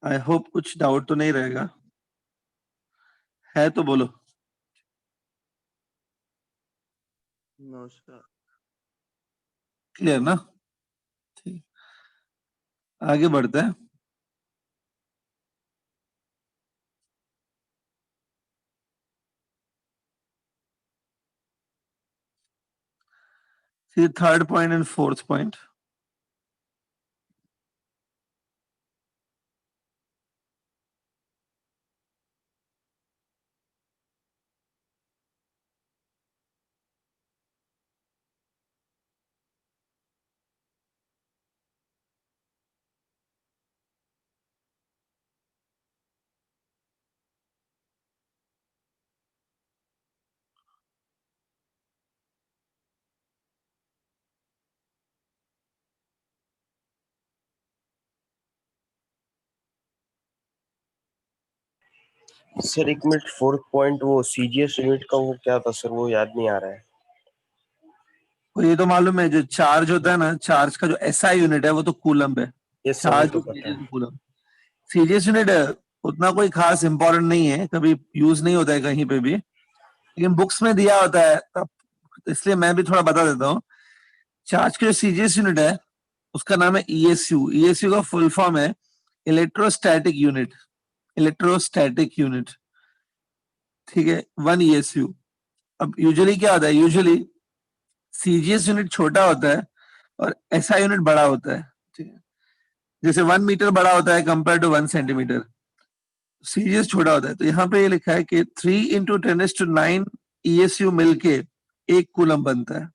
I hope कुछ doubt तो नहीं रहेगा, है तो बोलो। नमस्कार। क्लियर ना? ठीक, आगे बढ़ते हैं। See the third point and fourth point. Sir एक मिनट, 4th पॉइंट वो सीजीएस यूनिट का वो क्या था सर, वो याद नहीं आ रहा है। ये तो मालूम है, जो चार्ज होता है ना, चार्ज का जो एसआई यूनिट है वो तो कूलम है। यस सर, वो चार्ज तो पता है। कूलम। सीजीएस यूनिट उतना कोई खास इंपॉर्टेंट नहीं है, कभी यूज नहीं होता है कहीं पे भी, लेकिन बुक्स में दिया होता है तब, इसलिए मैं भी थोड़ा बता देता हूँ। चार्ज की जो सीजीएस यूनिट है उसका नाम है ईएसयू। ईएसयू का फुल फॉर्म है इलेक्ट्रोस्टैटिक यूनिट। इलेक्ट्रोस्टैटिक यूनिट, ठीक है, 1 ईएसयू। अब यूजुअली क्या होता है, यूजुअली सीजीएस यूनिट छोटा होता है और एसआई यूनिट बड़ा होता है, ठीक है। जैसे 1 मीटर बड़ा होता है कंपेयर टू 1 सेंटीमीटर, सीजीएस छोटा होता है। तो यहाँ पे ये लिखा है कि 3 × 10⁹ ईएसयू मिलके 1 कूलम बनता है।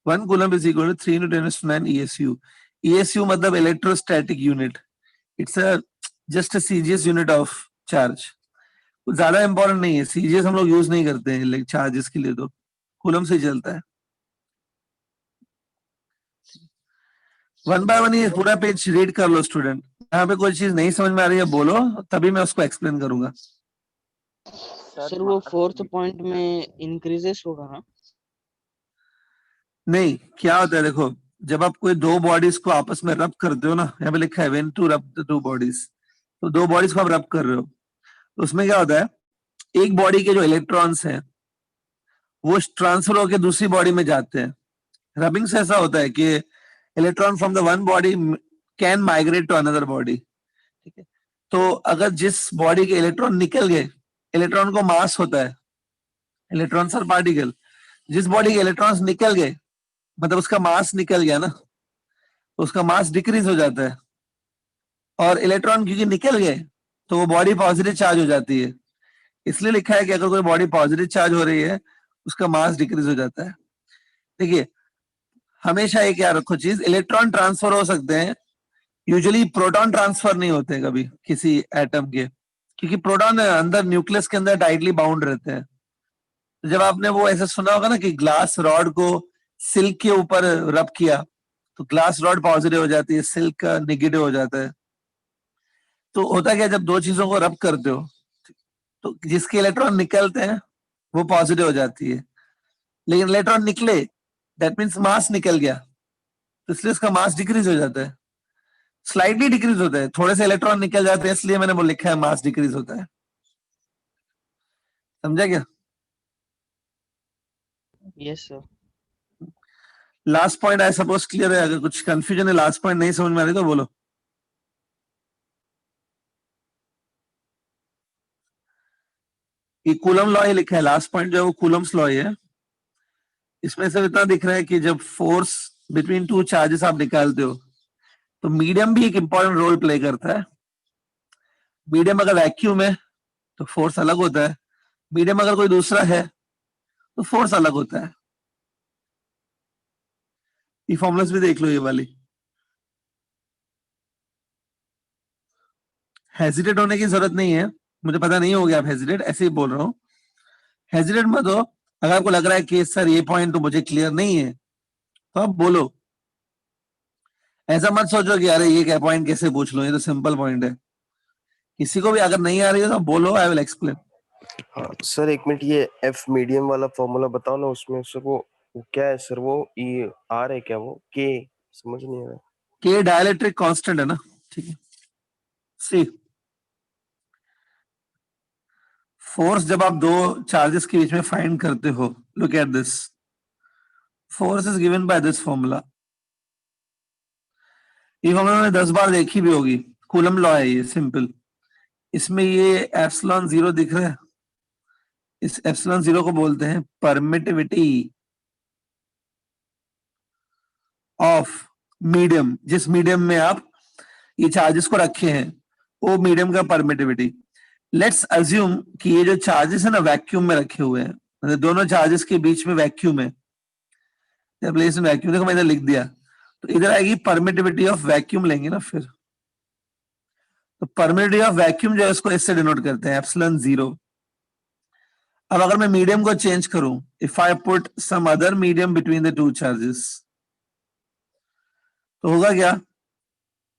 1 coulomb is equal to 3 × 10⁹ ESU. ESU मतलब electrostatic unit. It's a just a CGS unit of charge. ज्यादा इंपॉर्टेंट नहीं है, सीजीएस हम लोग यूज नहीं करते हैं चार्जेस के लिए, तो कूलम से ही चलता है। 1 बाय 1 ये पूरा पेज रीड कर लो स्टूडेंट। यहाँ पे कोई चीज नहीं समझ में आ रही है बोलो, तभी मैं उसको एक्सप्लेन करूंगा। सर वो 4th पॉइंट में इंक्रीजेस होगा ना? नहीं, क्या होता है देखो, जब आप कोई दो बॉडीज को आपस में रब करते हो ना, यहाँ पे लिखा है when two rub the two bodies, तो दो बॉडीज को आप रब कर रहे हो, तो उसमें क्या होता है, एक बॉडी के जो इलेक्ट्रॉन्स हैं वो ट्रांसफर होकर दूसरी बॉडी में जाते हैं। रबिंग से ऐसा होता है कि electron from the one body can migrate to another body, ठीक है। तो अगर जिस बॉडी के इलेक्ट्रॉन निकल गए, इलेक्ट्रॉन को मास होता है, इलेक्ट्रॉन्स आर पार्टिकल, जिस बॉडी के इलेक्ट्रॉन्स निकल गए मतलब उसका मास निकल गया ना, तो उसका मास डिक्रीज हो जाता है। और इलेक्ट्रॉन क्योंकि निकल गए तो वो बॉडी पॉजिटिव चार्ज हो जाती है, इसलिए लिखा है कि अगर कोई बॉडी पॉजिटिव चार्ज हो रही है उसका मास डिक्रीज हो जाता है। देखिए, हमेशा एक याद रखो चीज, इलेक्ट्रॉन ट्रांसफर हो सकते हैं, यूजुअली प्रोटॉन ट्रांसफर नहीं होते कभी किसी एटम के, क्योंकि प्रोटॉन अंदर न्यूक्लियस के अंदर टाइटली बाउंड रहते हैं। तो जब आपने वो ऐसा सुना होगा ना कि ग्लास रॉड को सिल्क के ऊपर रब किया तो ग्लास रॉड पॉजिटिव हो जाती है, सिल्क का निगेटिव हो जाता है। तो होता क्या, जब दो चीजों को रब करते हो तो जिसके इलेक्ट्रॉन निकलते हैं वो पॉजिटिव हो जाती है, लेकिन इलेक्ट्रॉन निकले दैट मीन्स मास निकल गया, तो इसलिए उसका मास डिक्रीज हो जाता है, स्लाइटली डिक्रीज होता है, थोड़े से इलेक्ट्रॉन निकल जाते हैं, इसलिए मैंने वो लिखा है मास डिक्रीज होता है। समझा क्या? Yes sir. Last point I suppose clear है, अगर कुछ कंफ्यूजन है, लास्ट पॉइंट नहीं समझ में आ रही तो बोलो। ये कूलम लॉ ही लिखा है, लास्ट पॉइंट जो है वो कूलम्स लॉ ही है। इसमें से इतना दिख रहा है कि जब फोर्स बिटवीन टू चार्जेस आप निकालते हो तो मीडियम भी एक इंपॉर्टेंट रोल प्ले करता है। मीडियम अगर वैक्यूम है तो फोर्स अलग होता है, मीडियम अगर कोई दूसरा है तो फोर्स अलग होता है। ये फॉर्मुलास भी देख लो ये वाली। हेजिटेट होने की जरूरत नहीं है, मुझे पता नहीं हो गया आप हेजिटेट, ऐसे ही बोल रहा हूँ, हेजिटेट मत हो। अगर आपको लग रहा है कि सर ये पॉइंट तो मुझे क्लियर नहीं है तो आप बोलो, ऐसा मत सोचो कि अरे ये क्या पॉइंट कैसे पूछ लो, ये तो सिंपल पॉइंट है। किसी को भी अगर नहीं आ रही है तो बोलो, आई विल एक्सप्लेन। हाँ सर एक मिनट, ये एफ मीडियम वाला फॉर्मूला बताओ ना, उसमें सर वो क्या है सर, वो ई आर है क्या, वो के समझ नहीं आ रहा। के डायलेक्ट्रिक कांस्टेंट है ना, ठीक है। सी फोर्स जब आप दो चार्जेस के बीच में फाइंड करते हो, look at this, force is given by this formula. ये फॉर्मूला मैंने 10 बार देखी भी होगी, कूलम लॉ है ये, सिंपल। इसमें ये एप्सिलॉन जीरो दिख रहा है, इस एप्सिलॉन जीरो को बोलते हैं परमिटिविटी ऑफ मीडियम। जिस मीडियम में आप ये चार्जेस को रखे हैं वो मीडियम का परमिटिविटी। लेट्स अज्यूम कि ये जो चार्जेस है ना वैक्यूम में रखे हुए हैं, मतलब दोनों चार्जेस के बीच में वैक्यूम है, प्लेस इन वैक्यूम। देखो मैंने लिख दिया, तो इधर आएगी परमिटिविटी ऑफ वैक्यूम, लेंगे ना फिर। तो परमिटिविटी ऑफ वैक्यूम जो है उसको इससे डिनोट करते हैं एप्सिलॉन जीरो। अब अगर मैं मीडियम को चेंज करूं, if I put some other medium between the two charges, तो होगा क्या,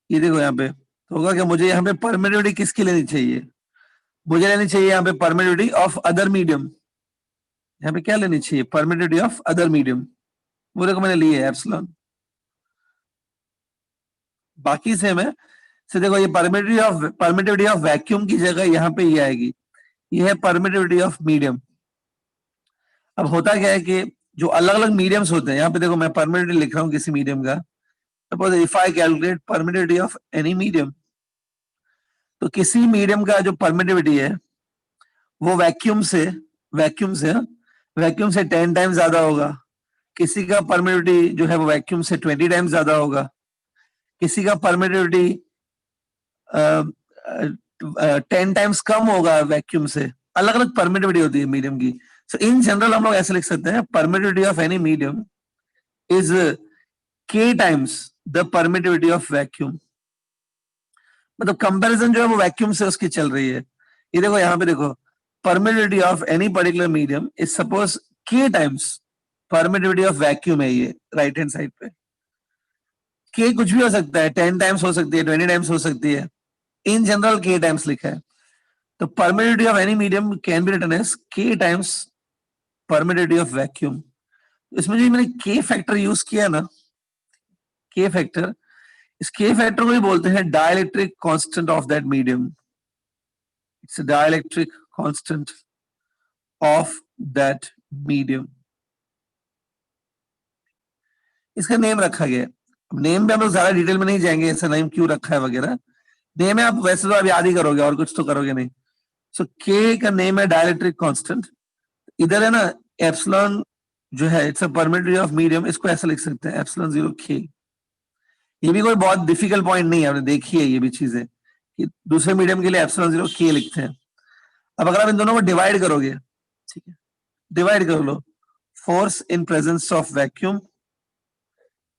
ये देखो यहाँ पे, तो होगा क्या, मुझे यहाँ पे परमिटिविटी किसकी लेनी चाहिए, मुझे लेनी चाहिए यहाँ पे परमिटिविटी ऑफ अदर मीडियम। यहाँ पे क्या लेनी चाहिए, परमिटिविटी ऑफ अदर मीडियम, वो देखो मैंने ली है एप्सिलॉन, बाकी सेम है। से देखो ये परमिटिविटी ऑफ वैक्यूम की जगह यहाँ पे ये आएगी, ये है परमिटिविटी ऑफ मीडियम। अब होता क्या है कि जो अलग अलग मीडियम्स होते हैं, यहाँ पे देखो मैं परमिटिविटी लिख रहा हूँ किसी मीडियम का, suppose if I calculate permittivity of any medium, तो किसी मीडियम का जो परमिटिविटी है वो वैक्यूम से वैक्यूम से 10 टाइम्स ज्यादा होगा, किसी का परमिटिविटी जो है वो वैक्यूम से 20 टाइम्स ज्यादा होगा, किसी का परमिटिविटी 10 टाइम्स कम होगा वैक्यूम से। अलग अलग परमिटिविटी होती है मीडियम की। सो इन जनरल हम लोग ऐसे लिख सकते हैं, permittivity of any medium is k times the permittivity of vacuum. मतलब कंपैरिजन जो है वो वैक्यूम से उसकी चल रही है। ये देखो यहाँ पे देखो, permittivity of any particular medium is suppose k times permittivity of vacuum है, ये राइट हैंड साइड पे। k कुछ भी हो सकता है, 10 टाइम्स हो सकती है, 20 टाइम्स हो सकती है, इन जनरल k टाइम्स लिखा है। तो permittivity of any medium can be written as k times permittivity of vacuum. इसमें जो मैंने k फैक्टर यूज किया ना, k फैक्टर, इस k फैक्टर को भी बोलते हैं dielectric constant of that medium. It's a dielectric constant of that medium. इसका नेम रखा गया है। अब नेम पे हम लोग ज्यादा डिटेल में नहीं जाएंगे, ऐसा नेम क्यों रखा है वगैरह, नेम है आप वैसे तो आप याद ही करोगे और कुछ तो करोगे नहीं। सो k का नेम है डाइलेक्ट्रिक कांस्टेंट। इधर है ना एप्सिलॉन जो है it's a permittivity of medium, इसको ऐसा लिख सकते हैं एप्सिलॉन जीरो k। ये भी कोई बहुत डिफिकल्ट पॉइंट नहीं है, आपने देखी है ये भी चीजें कि दूसरे मीडियम के लिए एप्सिलॉन जीरो k लिखते हैं। अब अगर आप इन दोनों को डिवाइड करोगे, ठीक है, डिवाइड कर लो, force in presence of vacuum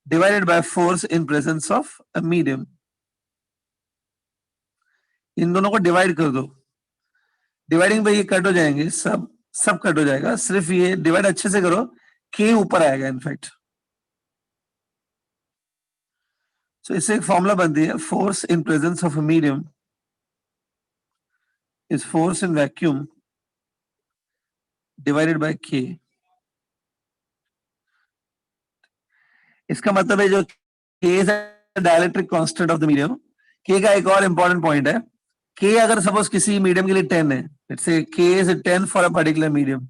divided by force in presence of a medium, इन दोनों को डिवाइड कर दो। डिवाइडिंग पे ये कट हो जाएंगे, सब कट हो जाएगा, सिर्फ ये डिवाइड अच्छे से करो, k ऊपर आएगा इनफैक्ट। सो इससे एक फॉर्मूला बनती है, force in presence of a medium is force in vacuum divided bye k। इसका मतलब है जो k is dielectric constant of the medium. k का एक और इंपॉर्टेंट पॉइंट है, k अगर सपोज किसी मीडियम के लिए 10 है, लेट्स से k is 10 for a particular medium,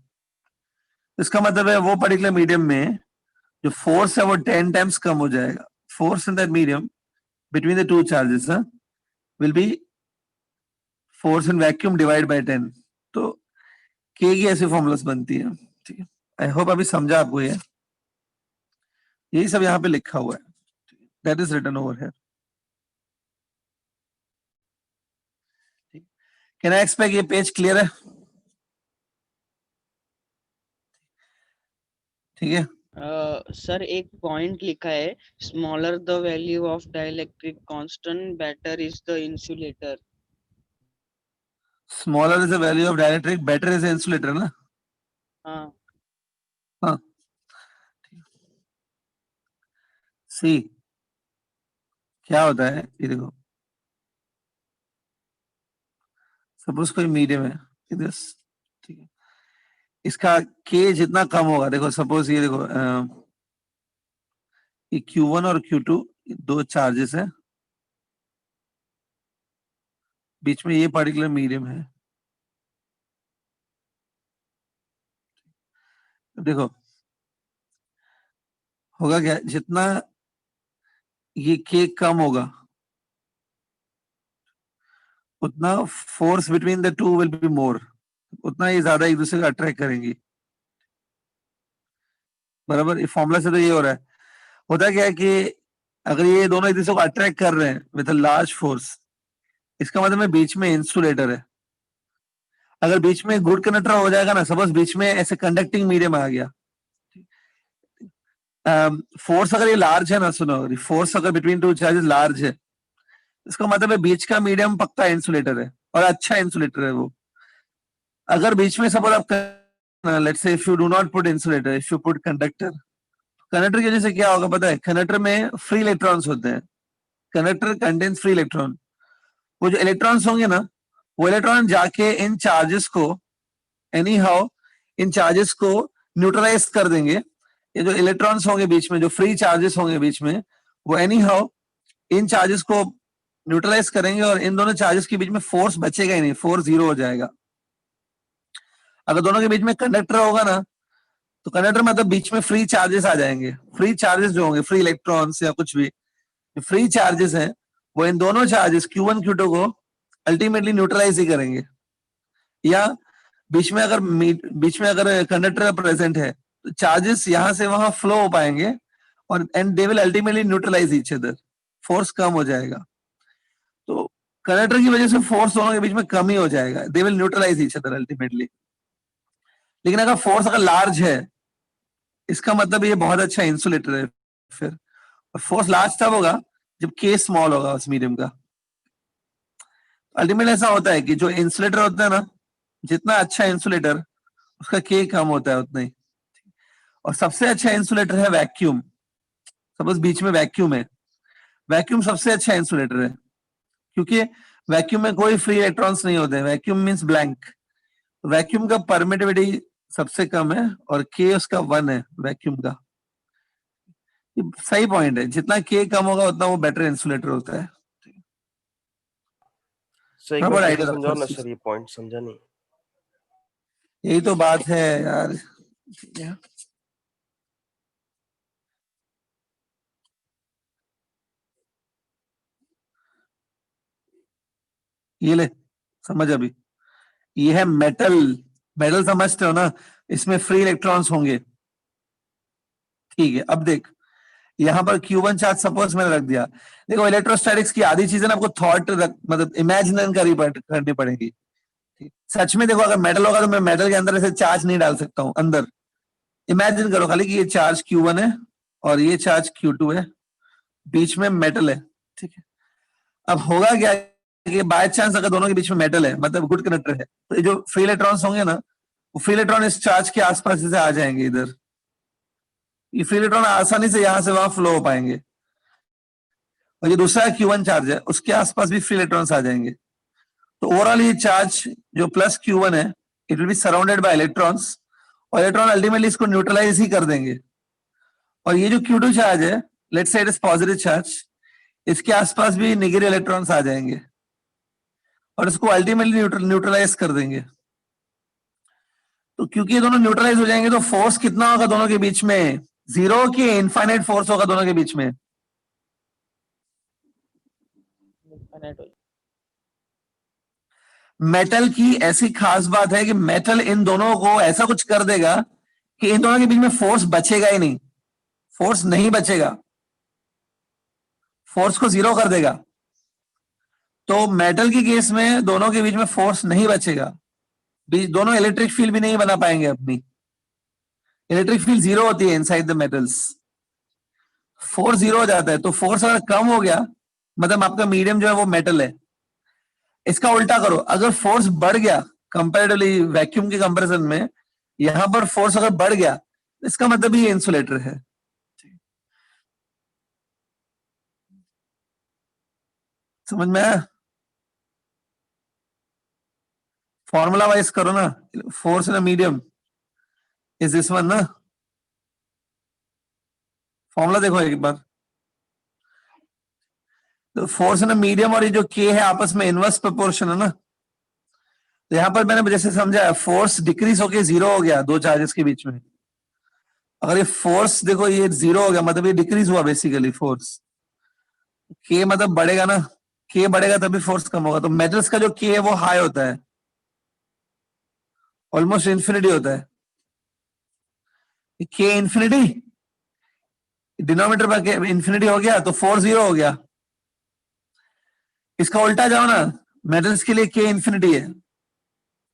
इसका मतलब है वो पर्टिकुलर मीडियम में जो फोर्स है वो 10 टाइम्स कम हो जाएगा। Force in that medium between the two charges will be force in vacuum divided by 10। तो k की ऐसी फॉर्मूलास बनती है, ठीक है। आई होप अभी समझा आपको ये, यही सब यहाँ पे लिखा हुआ है, that is written over here. Can I expect ये पेज क्लियर है, ठीक है। सर एक पॉइंट लिखा है, smaller the value of dielectric constant better is the insulator. Smaller is the value of dielectric better is insulator ना। हाँ हाँ, सी क्या होता है, ये देखो, सपोज कोई मीडियम है इधर, ठीक है, इसका k जितना कम होगा, देखो सपोज ये देखो ये Q1 और Q2 दो चार्जेस हैं, बीच में ये पर्टिकुलर मीडियम है, देखो होगा क्या, जितना ये K कम होगा उतना force between the two will be more, उतना ये ज्यादा एक दूसरे को अट्रैक्ट करेंगी। बराबर, ये फॉर्मूला से तो ये हो रहा है। होता क्या है कि अगर ये दोनों एक दूसरे को अट्रैक्ट कर रहे हैं विद अ लार्ज फोर्स, इसका मतलब है बीच में इंसुलेटर है। अगर बीच में गुड कंडक्टर हो जाएगा ना, सपोज बीच में ऐसे कंडक्टिंग मीडियम आ गया, फोर्स अगर ये लार्ज है ना, सुनो, फोर्स अगर बिटवीन टू चार्जेस लार्ज है, इसका मतलब है बीच का मीडियम पक्का इंसुलेटर है और अच्छा इंसुलेटर है वो। अगर बीच में सपोज आप let's say if you do not put insulator, if you put conductor, conductor की वजह से क्या होगा पता है, कंडक्टर में फ्री इलेक्ट्रॉन्स होते हैं, कंडक्टर कंटेन्स फ्री इलेक्ट्रॉन। वो जो इलेक्ट्रॉन्स होंगे ना, वो इलेक्ट्रॉन जाके इन चार्जेस को एनी हाउ इन चार्जेस को न्यूट्रलाइज कर देंगे। ये जो इलेक्ट्रॉन्स होंगे बीच में, जो फ्री चार्जेस होंगे बीच में, वो एनी हाउ इन चार्जेस को न्यूट्रलाइज करेंगे और इन दोनों चार्जेस के बीच में फोर्स बचेगा ही नहीं, फोर्स जीरो हो जाएगा। अगर दोनों के बीच में कंडक्टर होगा ना, तो कंडक्टर मतलब बीच में फ्री चार्जेस आ जाएंगे। फ्री चार्जेस जो होंगे, फ्री इलेक्ट्रॉन्स या कुछ भी फ्री चार्जेस हैं, वो इन दोनों चार्जेस Q1 Q2 को अल्टीमेटली न्यूट्रलाइज ही करेंगे। या बीच में अगर कंडक्टर प्रेजेंट है तो चार्जेस यहां से वहां फ्लो हो पाएंगे और and they will ultimately neutralise each other, force कम हो जाएगा। तो कंडक्टर की वजह से फोर्स दोनों के बीच में कम ही हो जाएगा, they will neutralise each other ultimately. लेकिन अगर फोर्स अगर लार्ज है, इसका मतलब ये बहुत अच्छा इंसुलेटर है। फिर फोर्स लार्ज तब होगा जब K स्मॉल होगा उस मीडियम का। अल्टीमेटली ऐसा होता है कि जो इंसुलेटर होता है ना, जितना अच्छा इंसुलेटर उसका K कम होता है उतना ही। और सबसे अच्छा इंसुलेटर है वैक्यूम। सपोज बीच में वैक्यूम है, वैक्यूम सबसे अच्छा इंसुलेटर है, क्योंकि वैक्यूम में कोई फ्री इलेक्ट्रॉन्स नहीं होते हैं, वैक्यूम मींस ब्लैंक। वैक्यूम का परमिटिविटी सबसे कम है और K उसका 1 है वैक्यूम का। ये सही पॉइंट है, जितना K कम होगा उतना वो बेटर इंसुलेटर होता है। सर एक हाँ, बार बड़ा फिर से आइडिया समझाओ रखो ना इस चीज सर, ये पॉइंट समझा नहीं। यही तो बात है यार। ठीक है, ये ले समझ अभी। ये है मेटल, मेटल समझते हो ना, इसमें फ्री इलेक्ट्रॉन्स होंगे। ठीक है, अब देख यहाँ पर Q1 चार्ज सपोज मैंने रख दिया। देखो इलेक्ट्रोस्टैटिक्स की आधी चीजें ना आपको थॉट मतलब इमेजिन करनी पड़ेगी। सच में देखो, अगर मेटल होगा तो मैं मेटल के अंदर ऐसे चार्ज नहीं डाल सकता हूँ अंदर। इमेजिन करो खाली कि ये चार्ज Q1 है और ये चार्ज Q2 है, बीच में मेटल है। ठीक है, अब होगा क्या कि बाय चांस अगर दोनों के बीच में मेटल है, मतलब गुड कंडक्टर है, तो ये जो फ्री इलेक्ट्रॉन्स होंगे ना, वो फ्री इलेक्ट्रॉन इस चार्ज के आसपास से आ जाएंगे इधर। ये फ्री इलेक्ट्रॉन आसानी से यहां से वहां फ्लो हो पाएंगे। और ये दूसरा Q1 चार्ज है, उसके आसपास भी फ्री इलेक्ट्रॉन्स आ जाएंगे। तो ओवरऑल ये चार्ज जो प्लस Q1 है, it will be surrounded by electrons, और इलेक्ट्रॉन अल्टीमेटली इसको न्यूट्रलाइज ही कर देंगे। और ये जो Q2 चार्ज है, लेट्स से इट इज पॉजिटिव चार्ज, इसके आसपास भी नेगेटिव इलेक्ट्रॉन्स आ जाएंगे और इसको अल्टीमेटली न्यूट्रलाइज कर देंगे। तो क्योंकि ये दोनों न्यूट्रलाइज हो जाएंगे, तो फोर्स कितना होगा दोनों के बीच में? जीरो की इनफाइनाइट फोर्स होगा दोनों के बीच में। मेटल की ऐसी खास बात है कि मेटल इन दोनों को ऐसा कुछ कर देगा कि इन दोनों के बीच में फोर्स बचेगा ही नहीं, फोर्स नहीं बचेगा, फोर्स को जीरो कर देगा। तो मेटल के केस में दोनों के बीच में फोर्स नहीं बचेगा, दोनों इलेक्ट्रिक फील्ड भी नहीं बना पाएंगे अपनी। इलेक्ट्रिक फील्ड जीरो होती है inside the metals, force zero हो जाता है। तो फोर्स अगर कम हो गया, मतलब आपका मीडियम जो है वो मेटल है। इसका उल्टा करो, अगर फोर्स बढ़ गया कंपैरेटिवली वैक्यूम के कंपैरिजन में, यहां पर फोर्स अगर बढ़ गया, इसका मतलब ये इंसुलेटर है। समझ में आया? फॉर्मूला वाइज करो ना, force in a medium is this one ना। फॉर्मूला देखो एक बार, तो फोर्स इन अ मीडियम और ये जो के है आपस में इनवर्स प्रोपोर्शन है ना। तो यहां पर मैंने जैसे समझा, फोर्स डिक्रीज होके जीरो हो गया दो चार्जेस के बीच में, अगर ये फोर्स देखो ये 0 हो गया मतलब ये डिक्रीज हुआ बेसिकली फोर्स। के मतलब बढ़ेगा ना, के बढ़ेगा तभी फोर्स कम होगा। तो मेटल्स का जो के है वो हाई होता है, ऑलमोस्ट इंफिनिटी होता है। के इंफिनिटी, डिनोमिनेटर पर इंफिनिटी हो गया तो 4 0 हो गया। इसका उल्टा जाओ ना, मेटल्स के लिए के इंफिनिटी है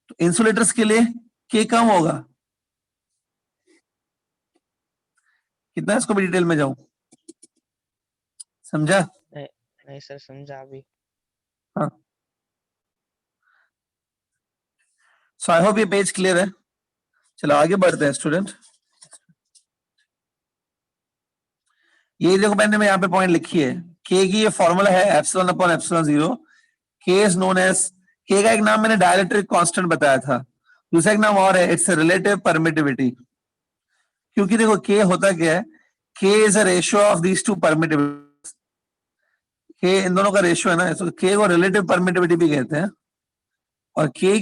तो इंसुलेटर्स के लिए के कम होगा। कितना इसको भी डिटेल में जाऊं, समझा? नहीं सर समझा अभी। हाँ, सो आई होप ये पेज क्लियर है। चलो आगे बढ़ते हैं स्टूडेंट। ये देखो मैंने यहाँ पे पॉइंट लिखी है, के की ये फॉर्मूला है एप्सिलॉन अपॉन एप्सिलॉन 0। के इज नोन एज, के का एक नाम मैंने डाइलेक्ट्रिक कांस्टेंट बताया था, दूसरा एक नाम और है, इट्स रिलेटिव परमिटिविटी। क्योंकि देखो के होता क्या है, के is a ratio of these two permittivity. के इन दोनों का रेशियो है ना, तो के को रिलेटिव परमिटिविटी भी कहते हैं। और के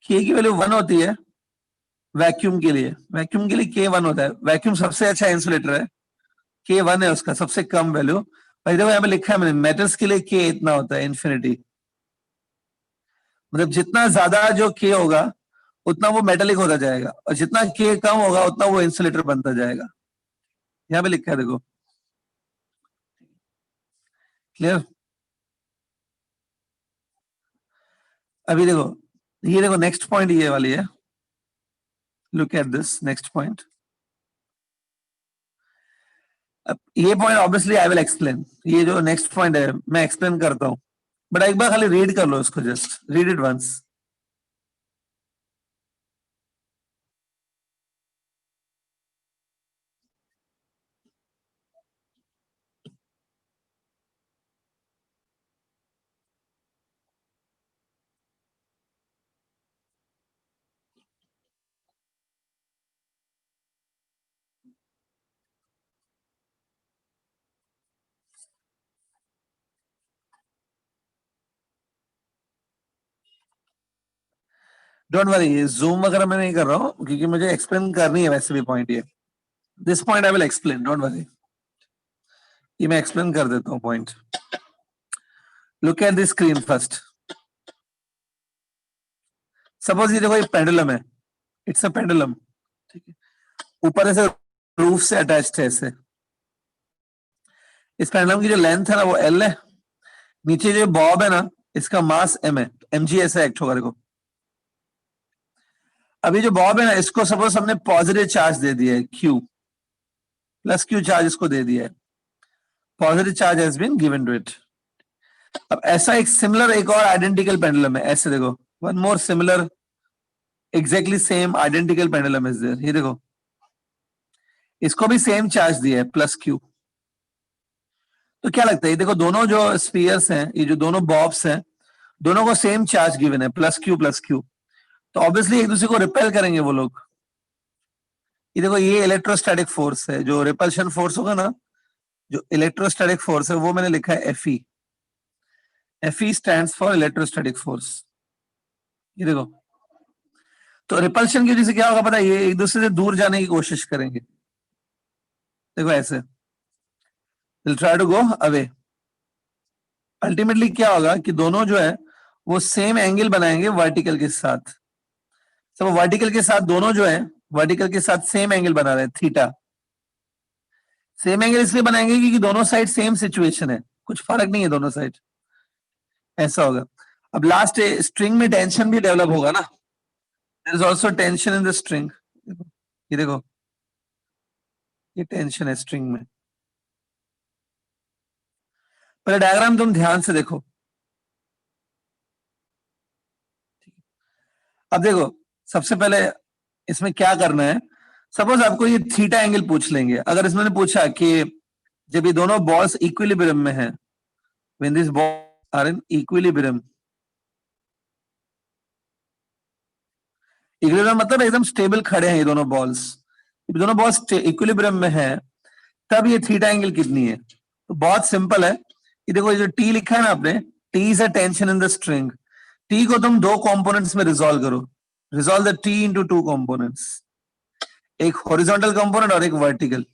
की वैल्यू 1 होती है वैक्यूम के लिए। वैक्यूम के लिए के 1 होता है। वैक्यूम सबसे अच्छा इंसुलेटर है, के 1 है उसका सबसे कम वैल्यू। भाई देखो यहाँ पे लिखा है मैंने, मेटल्स के लिए के इतना होता है इंफिनिटी। मतलब जितना ज्यादा जो के होगा उतना वो मेटेलिक होता जाएगा, और जितना के कम होगा उतना वो इंसुलेटर बनता जाएगा। यहाँ पे लिखा है देखो, क्लियर? अभी देखो, ये देखो नेक्स्ट पॉइंट ये वाली है, look at this next point. अब ये point obviously I will explain, ये जो नेक्स्ट पॉइंट है मैं एक्सप्लेन करता हूं, बट एक बार खाली रीड कर लो इसको, just read it once. Don't worry, zoom वगैरह मैं नहीं कर रहा हूं क्योंकि मुझे एक्सप्लेन करनी है वैसे भी पॉइंट ये। This point I will explain, don't worry, ये मैं एक्सप्लेन कर देता हूं point. Look at this screen first. Suppose ये देखो ये पेंडुलम है, इट्स अ पेंडुलम, ठीक है, ऊपर ऐसे रूफ से अटैच्ड है ऐसे। इस पेंडुलम की जो लेंथ है ना वो एल है, नीचे जो बॉब है ना इसका मास एम है, mg ऐसे एक्ट होगा देखो। अभी जो बॉब है ना इसको सपोज हमने पॉजिटिव चार्ज दे दिया है q, प्लस q चार्ज इसको दे दिया है, positive charge has been given to it. अब ऐसा एक सिमिलर एक और आइडेंटिकल पेंडुलम है, ऐसे देखो, one more similar exactly same identical pendulum is there, ये देखो, इसको भी सेम चार्ज दिया है प्लस q। तो क्या लगता है, ये देखो दोनों जो स्फीयर्स हैं, ये जो दोनों बॉब्स हैं, दोनों को सेम चार्ज गिवन है प्लस क्यू, तो ऑब्वियसली एक दूसरे को रिपेल करेंगे वो लोग। ये देखो ये इलेक्ट्रोस्टैटिक फोर्स है, जो रिपल्शन फोर्स होगा ना, जो इलेक्ट्रोस्टैटिक फोर्स है वो मैंने लिखा है Fe। Fe stands for electrostatic force. ये देखो, तो रिपल्शन की वजह से क्या होगा पता है, ये एक दूसरे से दूर जाने की कोशिश करेंगे, देखो ऐसे, will try to go away. Ultimately क्या होगा कि दोनों जो है वो सेम एंगल बनाएंगे वर्टिकल के साथ। तो वर्टिकल के साथ दोनों जो है वर्टिकल के साथ सेम एंगल बना रहे हैं, थीटा। सेम एंगल इसलिए बनाएंगे क्योंकि दोनों साइड सेम सिचुएशन है, कुछ फर्क नहीं है दोनों साइड, ऐसा होगा। अब लास्ट स्ट्रिंग में टेंशन भी डेवलप होगा ना, there is also tension in the string. ये देखो, ये टेंशन है स्ट्रिंग में। पहले डायग्राम तुम ध्यान से देखो। अब देखो, सबसे पहले इसमें क्या करना है, सपोज आपको ये थीटा एंगल पूछ लेंगे। अगर इसमें पूछा कि जब ये दोनों बॉल्स इक्विलिब्रियम में हैं, when this ball are in equilibrium, equilibrium मतलब एकदम स्टेबल खड़े हैं ये दोनों बॉल्स, ये दोनों बॉल्स इक्विलिब्रियम में हैं, तब ये थीटा एंगल कितनी है? तो बहुत सिंपल है, ये देखो ये जो टी लिखा है ना आपने, T is a tension in the string. T को तुम दो कंपोनेंट्स में रिजॉल्व करो, resolve the T into two components. एक हॉरिजॉन्टल कंपोनेंट और एक वर्टिकल।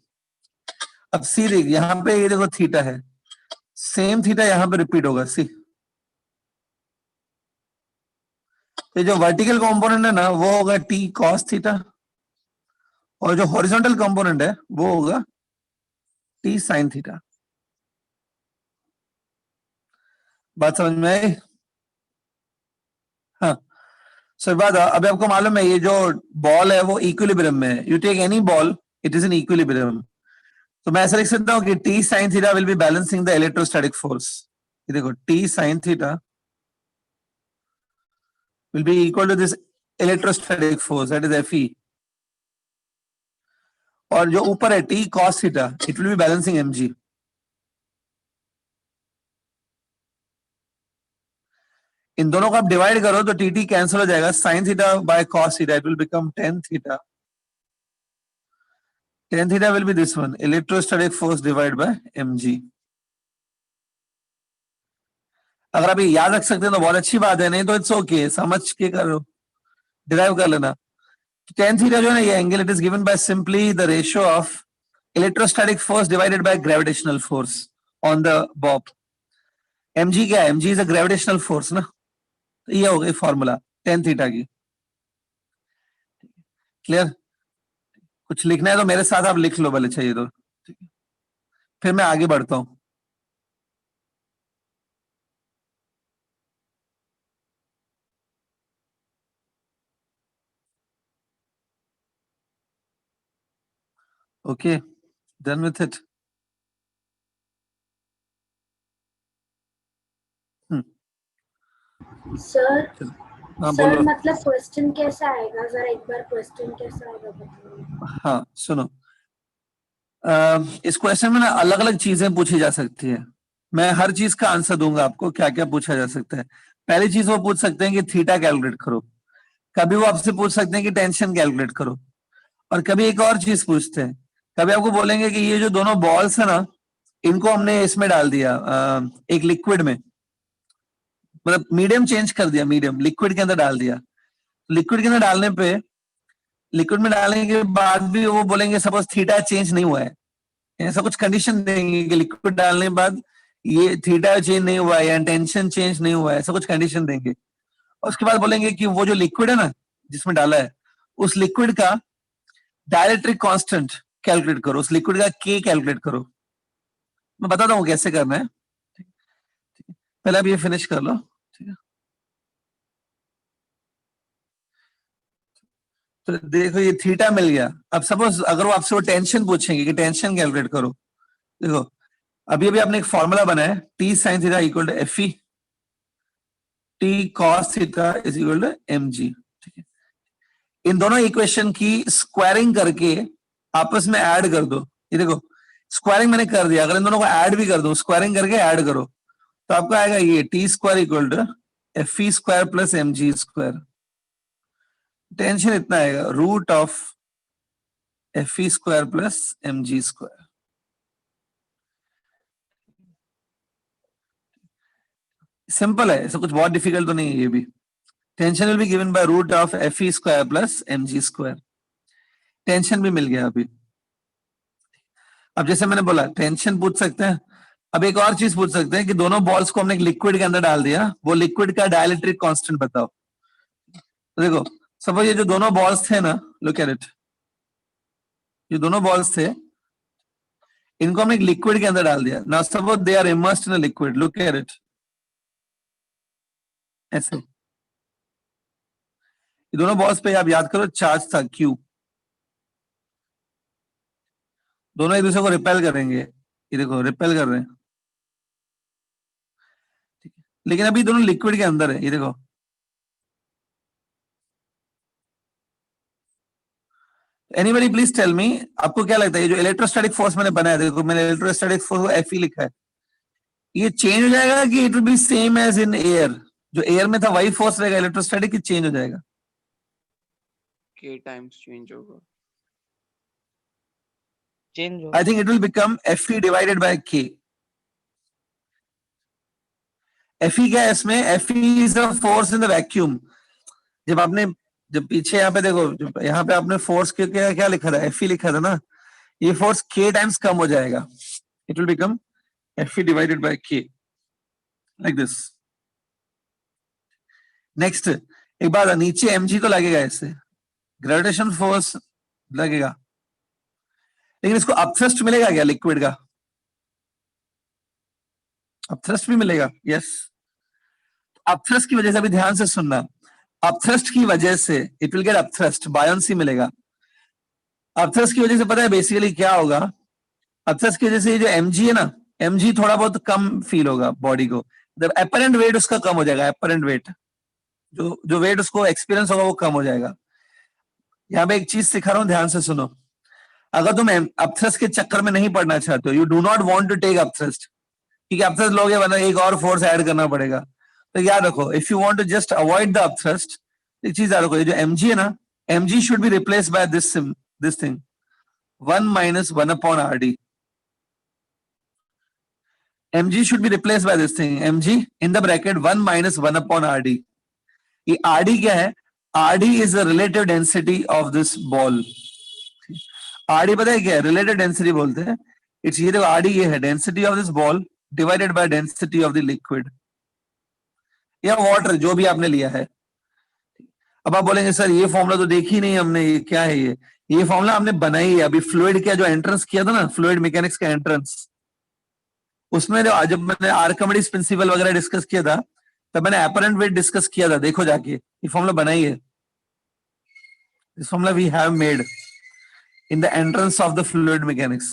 अब सी देख, यहाँ पे ये देखो थीटा है, सेम थीटा यहाँ पे रिपीट होगा सी। तो जो वर्टिकल कंपोनेंट है ना वो होगा टी कॉस थीटा, और जो हॉरिजॉन्टल कंपोनेंट है वो होगा टी साइन थीटा। बात समझ में आई? हाँ, सर बात अभी आपको मालूम है ये जो बॉल है वो इक्विलिब्रियम में है। You take any ball, it is in equilibrium. तो मैं ऐसा लिख सकता हूँ कि T sine theta will be balancing the electrostatic force. ये देखो T sine theta will be equal to this electrostatic force, that is Fe, और जो ऊपर है T cos theta, it will be balancing mg। इन दोनों को आप डिवाइड करो तो टी कैंसिल हो जाएगा, sin theta by cos theta, it will become tan theta। tan theta will be this one, electrostatic force divided by mg। अगर आप ये याद रख सकते हैं तो बहुत अच्छी बात है, नहीं तो इट्स ओके, समझ के करो, डिराइव कर लेना। tan theta जो है ना ये angle, it is given by simply the ratio of electrostatic force divided by gravitational force on the Bob. mg क्या है? mg is a gravitational force ना, तो ये हो गई फॉर्मूला tan थीटा की। क्लियर? कुछ लिखना है तो मेरे साथ आप लिख लो भले, चाहिए तो, ठीक है? फिर मैं आगे बढ़ता हूं। Okay, done with it. Sir हाँ सर बोलो। मतलब क्वेश्चन कैसा आएगा, जरा एक बार क्वेश्चन कैसा आएगा बताओ। हाँ सुनो, इस क्वेश्चन में ना अलग अलग चीजें पूछी जा सकती है। मैं हर चीज का आंसर दूंगा आपको, क्या क्या पूछा जा सकता है। पहली चीज वो पूछ सकते हैं कि थीटा कैलकुलेट करो, कभी वो आपसे पूछ सकते हैं कि टेंशन कैलकुलेट करो, और कभी एक और चीज पूछते हैं, कभी आपको बोलेंगे कि ये जो दोनों बॉल्स है ना इनको हमने इसमें डाल दिया एक लिक्विड में, मतलब मीडियम चेंज कर दिया, मीडियम लिक्विड के अंदर डाल दिया। लिक्विड के अंदर डालने पे, लिक्विड में डालने के बाद भी वो बोलेंगे सपोज थीटा चेंज नहीं हुआ है, ऐसा कुछ कंडीशन देंगे कि लिक्विड डालने के बाद ये थीटा चेंज नहीं हुआ है या टेंशन चेंज नहीं हुआ है, ऐसा कुछ कंडीशन देंगे। और उसके बाद बोलेंगे कि वो जो लिक्विड है ना जिसमें डाला है, उस लिक्विड का डायइलेक्ट्रिक कांस्टेंट कैलकुलेट करो, उस लिक्विड का के कैलकुलेट करो। मैं बताता हूँ कैसे करना है, ठीक है? पहले आप ये फिनिश कर लो, ठीक है? तो देखो ये थीटा मिल गया। अब सपोज अगर वो आपसे वो टेंशन पूछेंगे कि टेंशन कैलकुलेट करो, देखो अभी अभी आपने एक फॉर्मूला बनाया, T sine theta equal to F E, T cos theta is equal to M G, ठीक है? इन दोनों इक्वेशन की स्क्वायरिंग करके आपस में ऐड कर दो। ये देखो स्क्वायरिंग मैंने कर दिया, अगर इन दोनों को ऐड भी कर दो, स्क्वायरिंग करके ऐड करो, तो आपको आएगा ये T square equal to F E square plus M G square. Tension इतना आएगा root of F E square plus M G square. Simple है, ऐसा कुछ बहुत डिफिकल्ट तो नहीं है ये भी। Tension will be given by root of F E square plus M G square. Tension भी मिल गया अभी। अब जैसे मैंने बोला टेंशन पूछ सकते हैं, अब एक और चीज पूछ सकते हैं कि दोनों बॉल्स को हमने एक लिक्विड के अंदर डाल दिया, वो लिक्विड का डायइलेक्ट्रिक कांस्टेंट बताओ। तो देखो सपोज ये जो दोनों बॉल्स थे ना, लुक एट इट, ये दोनों बॉल्स थे, इनको हमने एक लिक्विड के अंदर डाल दिया। Now suppose they are immersed in a liquid, look at it, ऐसे ये दोनों बॉल्स पे आप याद करो चार्ज था क्यू, दोनों एक दूसरे को रिपेल करेंगे, ये देखो रिपेल कर रहे हैं, ठीक है? लेकिन अभी दोनों लिक्विड के अंदर है, ये देखो। एनीबडी प्लीज टेल मी, आपको क्या लगता है ये जो इलेक्ट्रोस्टैटिक फोर्स मैंने बनाया, देखो मैंने इलेक्ट्रोस्टैटिक फोर्स को एफ ई लिखा है, ये चेंज हो जाएगा कि it will be same as in air? जो एयर में था वही फोर्स रहेगा, इलेक्ट्रोस्टैटिक की चेंज हो जाएगा? k टाइम्स चेंज होगा। चेंज हो I think it will become F E divided by के। एफ ई क्या है इसमें? F E is a force in the vacuum. जब पीछे यहाँ पे देखो, यहाँ पे आपने फोर्स के क्या क्या लिखा था, Fe लिखा था ना, ये फोर्स K टाइम्स कम हो जाएगा, it will become Fe divided by K, like this. Next एक बात, नीचे mg तो लगेगा, इससे ग्रेविटेशन फोर्स लगेगा, लेकिन इसको अपथ्रस्ट मिलेगा क्या लिक्विड का? अपथ्रस्ट भी मिलेगा, यस। अपथ्रस्ट की वजह से, अभी ध्यान से सुनना, अपथ्रस्ट की वजह से it will get upthrust, buoyancy मिलेगा। अपथ्रस्ट की वजह से पता है बेसिकली क्या होगा? अपथ्रस्ट की वजह से ये जो mg है ना, mg थोड़ा बहुत कम फील होगा बॉडी को, एपरेंट वेट उसका कम हो जाएगा, एपरेंट वेट, जो वेट उसको एक्सपीरियंस होगा वो कम हो जाएगा। यहाँ पे एक चीज सिखा रहा हूँ, ध्यान से सुनो। अगर तुम अपथ्रस्ट के चक्कर में नहीं पड़ना चाहते हो, you do not want to take upthrust, क्योंकि अपथ्रस्ट लोगे वरना एक और फोर्स ऐड करना पड़ेगा, तो याद रखो, if you want to just avoid the upthrust, एक चीज याद रखो, ये जो mg है ना, mg should be replaced by this thing 1 minus 1 upon RD. mg should be replaced by this thing, mg in the bracket 1 minus 1 upon RD. ये RD क्या है? RD is the relative density of this ball. RD पता है क्या है? Relative density बोलते हैं। It's ये देखो, RD ये है, density of this ball divided by density of the liquid या water, जो भी आपने लिया है। अब आप बोलेंगे सर ये फॉर्मूला तो देखी नहीं हमने, ये क्या है? ये फॉर्मूला हमने बनाई है अभी, फ्लूइड का जो एंट्रेंस किया था ना, फ्लूइड मैकेनिक्स का एंट्रेंस, उसमें जब मैंने आर्किमिडीज प्रिंसिपल वगैरह डिस्कस किया था, तब मैंने अपरेंट वेट डिस्कस किया था, देखो जाके, ये फॉर्मूला बनाई है, this formula we have made in the entrance of the fluid mechanics,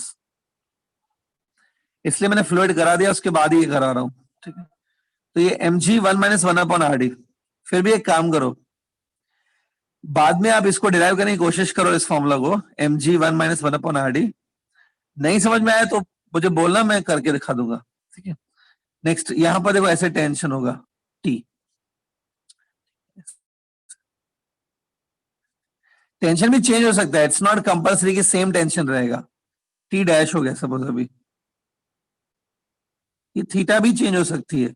इसलिए मैंने फ्लूइड करा दिया, उसके बाद ही ये करा रहा हूं, ठीक है? तो ये mg 1 minus 1 upon RD। फिर भी एक काम करो, बाद में आप इसको डिराइव करने की कोशिश करो, इस फॉर्मूला को, mg 1 minus 1 upon RD। नहीं समझ में आया तो मुझे बोलना, मैं करके दिखा दूंगा, ठीक है? नेक्स्ट यहां पर देखो, ऐसे टेंशन होगा T, टेंशन भी चेंज हो सकता है, इट्स नॉट कंपल्सरी कि सेम टेंशन रहेगा। T डैश हो गया सपोज, अभी ये थीटा भी चेंज हो सकती है,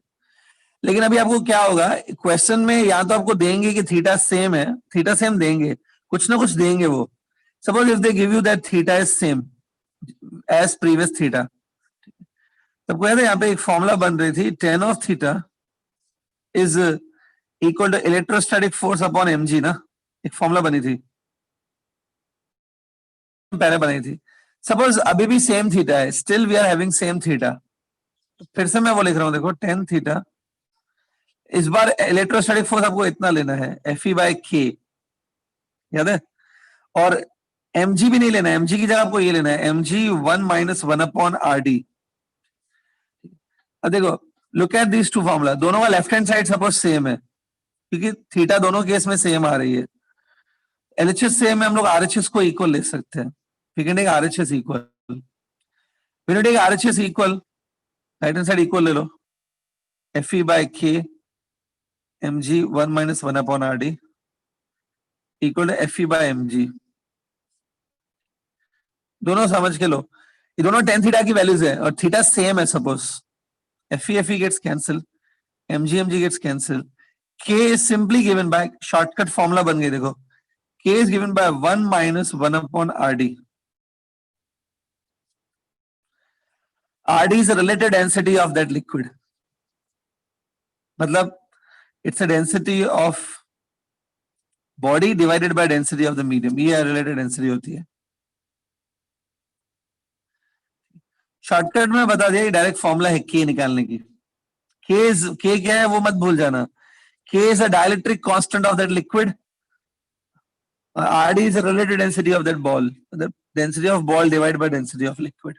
लेकिन अभी आपको क्या होगा, क्वेश्चन में या तो आपको देंगे कि थीटा सेम है, थीटा सेम देंगे, कुछ ना कुछ देंगे वो। Suppose if they give you that theta is same as previous theta, तब कहते यहाँ पे एक फॉर्मूला बन रही थी, tan of theta is equal to electrostatic force upon mg ना, एक फॉर्मूला बनी थी, पहले बनी थी। सपोज अभी भी सेम थीटा है, still we are having same theta, तो फिर से मैं वो लिख रहा हूँ, देखो tan थीटा, इस बार इलेक्ट्रोस्टैटिक फोर्स आपको इतना लेना है, Fe बाय K, याद है? और mg भी नहीं लेना है, mg की जगह आपको ये लेना है, mg 1 minus 1 upon RD। अब देखो, look at this two formula, दोनों का left hand side suppose same है, क्योंकि थीटा दोनों केस में सेम आ रही है, LHS सेम है, हम लोग RHS को इक्वल ले सकते हैं, we can take RHS equal, we take RHS equal, right hand side equal ले लो, Fe बाय K mg 1 minus 1 upon RD equal to Fe by mg। दोनों समझ के लो, ये दोनों tan थीटा की वैल्यूज है और थीटा सेम है, suppose Fe gets cancelled, mg gets cancelled, K is simply given by shortcut formula बन गई, देखो K is given by 1 minus 1 upon RD। RD is the relative density of that liquid, मतलब it's a density of body divided by density of the medium, ये related density होती है। Shortcut में बता दिया, डायरेक्ट फॉर्मूला है K निकालने की। K क्या है वो मत भूल जाना, K is a dielectric constant of that liquid, RD is a relative density of that ball, the density of ball divided by density of liquid।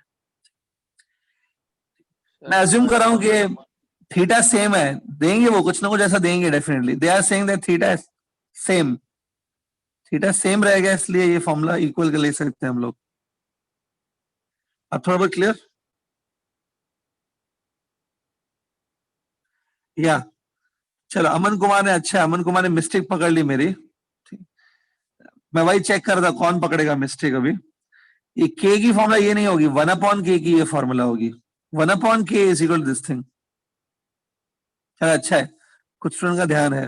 मैं अज्यूम कर रहा हूं कि थीटा सेम है, देंगे वो कुछ ना कुछ ऐसा देंगे definitely, they are saying that theta is same, theta same रहेगा, इसलिए ये फॉर्मूला इक्वल कर ले सकते हैं हम लोग। अब थोड़ा बहुत क्लियर? या चलो, अमन कुमार ने, अच्छा अमन कुमार ने मिस्टेक पकड़ ली मेरी, मैं वही चेक कर रहा था कौन पकड़ेगा मिस्टेक। अभी ये K की फॉर्मूला ये नहीं होगी, 1 upon K की ये फॉर्मूला होगी, 1 upon K is equal to this thing. चलो अच्छा है, कुछ स्टूडेंट का ध्यान है।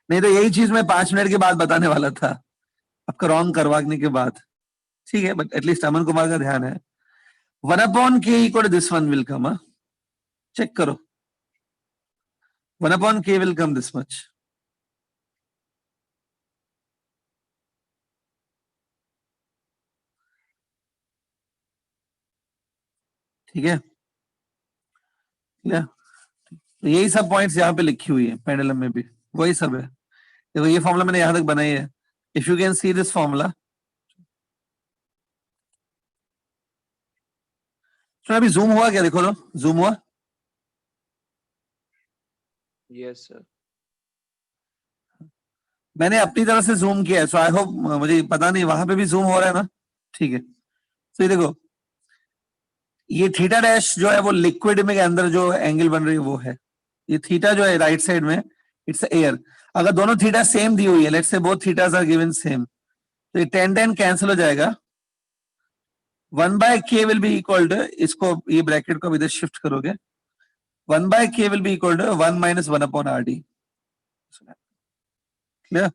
नहीं तो यही चीज मैं 5 मिनट के बाद बताने वाला था, आपका रॉन्ग करवाने के बाद। ठीक है, बट एटलीस्ट अमन कुमार का ध्यान है। 1/k equal this one will come, check करो, 1/k will come this much. ठीक है, तो यही सब पॉइंट्स यहाँ पे लिखी हुई है, पेंडुलम में भी वही सब है। देखो ये फॉर्मूला मैंने यहां तक बनाई है, if you can see this formula. तो अभी जूम हुआ क्या, देखो तो जूम हुआ। Yes, sir. मैंने अपनी तरफ से जूम किया है, सो आई होप, मुझे पता नहीं वहां पे भी जूम हो रहा है ना। ठीक है, तो ये देखो, ये थीटा डैश जो है वो लिक्विड में के अंदर जो एंगल बन रही है वो है, ये थीटा जो है राइट साइड में, इट्स एयर। अगर दोनों थीटा सेम दी हुई है, let's say both thetas are given same, तो ये 10 कैंसिल हो जाएगा। 1/k will be equal to, इसको ये ब्रैकेट को इधर शिफ्ट करोगे, 1/k will be equal to 1 - 1/rd। Clear?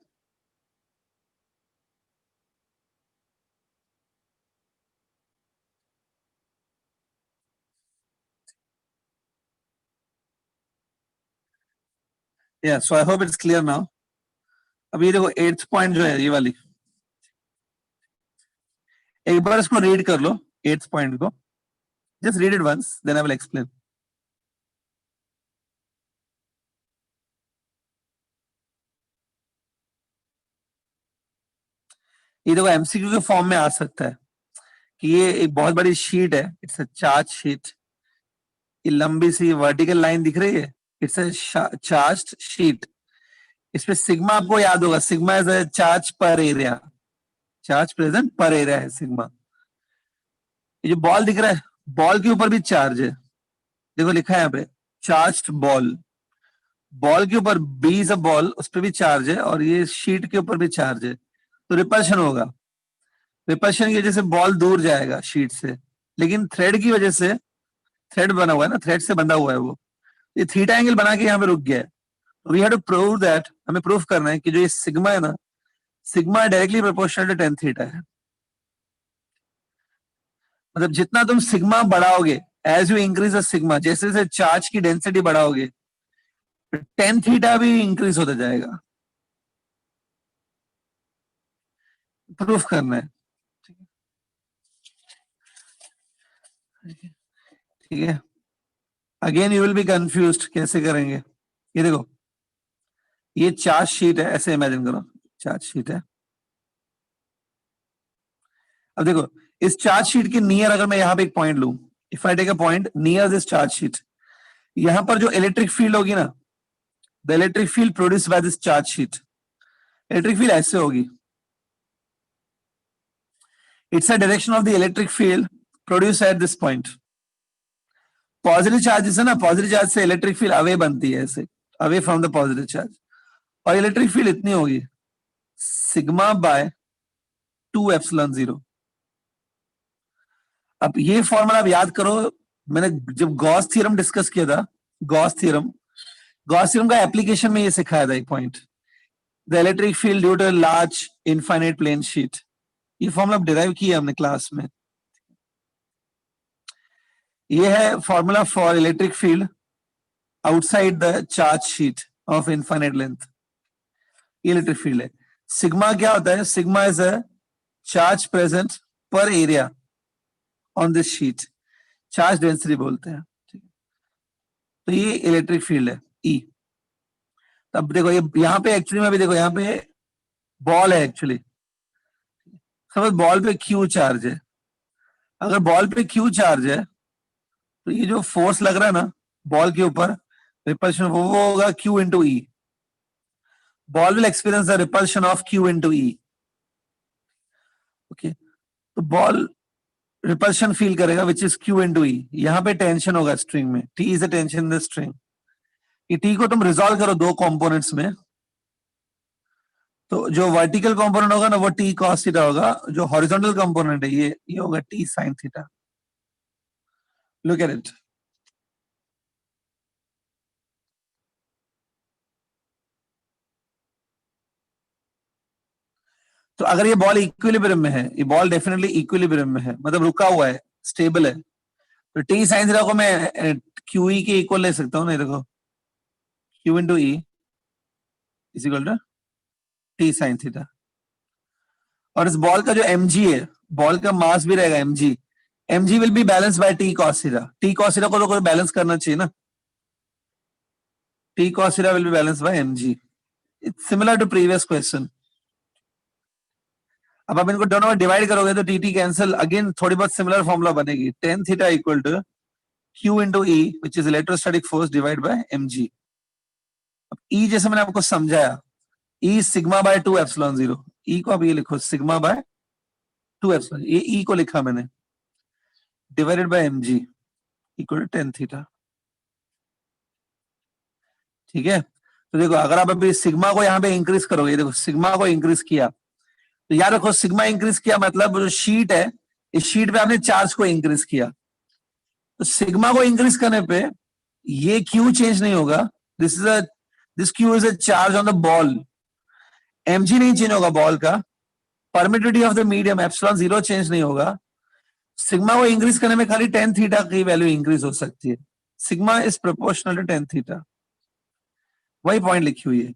Yeah so I hope it's clear now. अब ये देखो 8th पॉइंट जो है ये वाली, एक बार इसको रीड कर लो 8th पॉइंट को, just read it once then I will explain. ये देखो एमसीक्यू के फॉर्म में आ सकता है कि ये एक बहुत बड़ी शीट है, इट्स अ चार्ज शीट, ये लंबी सी वर्टिकल लाइन दिख रही है, इट्स अ चार्ज शीट। इस पे सिग्मा आपको याद होगा, सिग्मा इज अ चार्ज पर area, charge present per area है सिग्मा। ये जो बॉल दिख रहा है, बॉल के ऊपर भी चार्ज है, देखो लिखा है यहाँ पे चार्ज बॉल, बॉल के ऊपर बी इज अ बॉल, उस पर भी चार्ज है, और ये शीट के ऊपर भी चार्ज है, तो रिपल्शन होगा। रिपल्शन की वजह से बॉल दूर जाएगा शीट से, लेकिन थ्रेड की वजह से, थ्रेड बना हुआ है ना, थ्रेड से बंधा हुआ है वो, ये थीटा एंगल बना के यहाँ पे रुक गया है। We have to prove that, हमें प्रूफ करना है कि जो ये सिग्मा है ना, sigma directly proportional to tan theta है। मतलब जितना तुम सिग्मा बढ़ाओगे, as you increase the sigma, जैसे जैसे चार्ज की डेंसिटी बढ़ाओगे, tan थीटा भी इंक्रीज होता जाएगा। प्रूफ करना है, ठीक है। Again you will be confused, कैसे करेंगे। ये देखो, ये चार्ज शीट है, ऐसे इमेजिन करो चार्ज शीट है। अब देखो, इस चार्ज शीट के नियर अगर मैं यहाँ पे एक पॉइंट लूं, if I take a point near this charge sheet, यहां पर जो इलेक्ट्रिक फील्ड होगी ना, the electric field produce by this charge sheet, electric field ऐसे होगी, it's a direction of the electric field produce at this point. Positive charges है ना, positive charge से इलेक्ट्रिक फील्ड अवे बनती है, ऐसे away from the positive charge, और electric field इतनी होगी सिग्मा बाय 2ε0। अब ये फॉर्मूला आप याद करो, मैंने जब गॉस थ्योरम डिस्कस किया था, गॉस थ्योरम, गॉस थ्योरम का एप्लीकेशन में ये सिखाया था एक point, the electric field due to large infinite plane sheet, ये फॉर्मूला डिराइव किया हमने क्लास में। ये है formula for electric field outside the charge sheet of infinite length, ये इलेक्ट्रिक फील्ड है। सिग्मा क्या होता है, sigma is a charge present per area on this sheet, charge density बोलते हैं, ठीक है। तो ये इलेक्ट्रिक फील्ड है ई। तब देखो ये यहाँ पे एक्चुअली में भी देखो, यहाँ पे बॉल है एक्चुअली, समझ, बॉल पे क्यू चार्ज है। अगर बॉल पे क्यू चार्ज है, तो ये जो फोर्स लग रहा है ना बॉल के ऊपर, रिपल्शन, वो होगा Q into E. Ball will experience the repulsion of Q into E, okay. तो बॉल रिपल्शन फील करेगा विच इज क्यू इंटू ई। यहाँ पे टेंशन होगा स्ट्रिंग में, T is a tension in the string. ये टी को तुम रिजॉल्व करो दो कंपोनेंट्स में, तो जो वर्टिकल कंपोनेंट होगा ना वो टी कॉस थीटा होगा, जो हॉरिजॉन्टल कंपोनेंट है ये होगा T sine theta. Look at it, तो अगर ये बॉल इक्विलिब्रियम में है, ये बॉल डेफिनेटली इक्विलिब्रियम में है, मतलब रुका हुआ है, स्टेबल है, तो टी साइन थीटा को मैं क्यू ई के इक्वल ले सकता हूँ ना, देखो q into E is equal to T sine theta. और इस बॉल का जो mg है, बॉल का मास भी रहेगा mg will be balance by T cos theta. T cos theta को तो कोई बैलेंस करना चाहिए ना, T cos theta will be balance by mg। It's similar to previous question. अब आप इनको दोनों में डिवाइड करोगे तो टी कैंसिल, अगेन थोड़ी बहुत सिमिलर फॉर्मूला बनेगी, tan theta equal to q into E which is electrostatic force divide by mg। अब E जैसे मैंने आपको समझाया, E sigma by 2 epsilon 0, E को आप ये लिखो सिग्मा बाय 2 एप्सिलॉन, ये E को लिखा मैंने, divided by mg equal to tan theta. ठीक है, तो देखो अगर आप अभी सिग्मा को यहाँ पे इंक्रीज करोगे, देखो सिग्मा को इंक्रीज किया, तो याद रखो सिग्मा इंक्रीज किया मतलब जो शीट है, इस शीट पे आपने चार्ज को इंक्रीज किया, तो सिग्मा को इंक्रीज करने पे ये क्यू चेंज नहीं होगा, this q is a charge on the ball, mg नहीं चेंज होगा बॉल का, permittivity of the medium epsilon 0 change नहीं होगा। सिग्मा को इंक्रीज करने में खाली tan थीटा की वैल्यू इंक्रीज हो सकती है, sigma is proportional to tan theta, वही पॉइंट लिखी हुई है।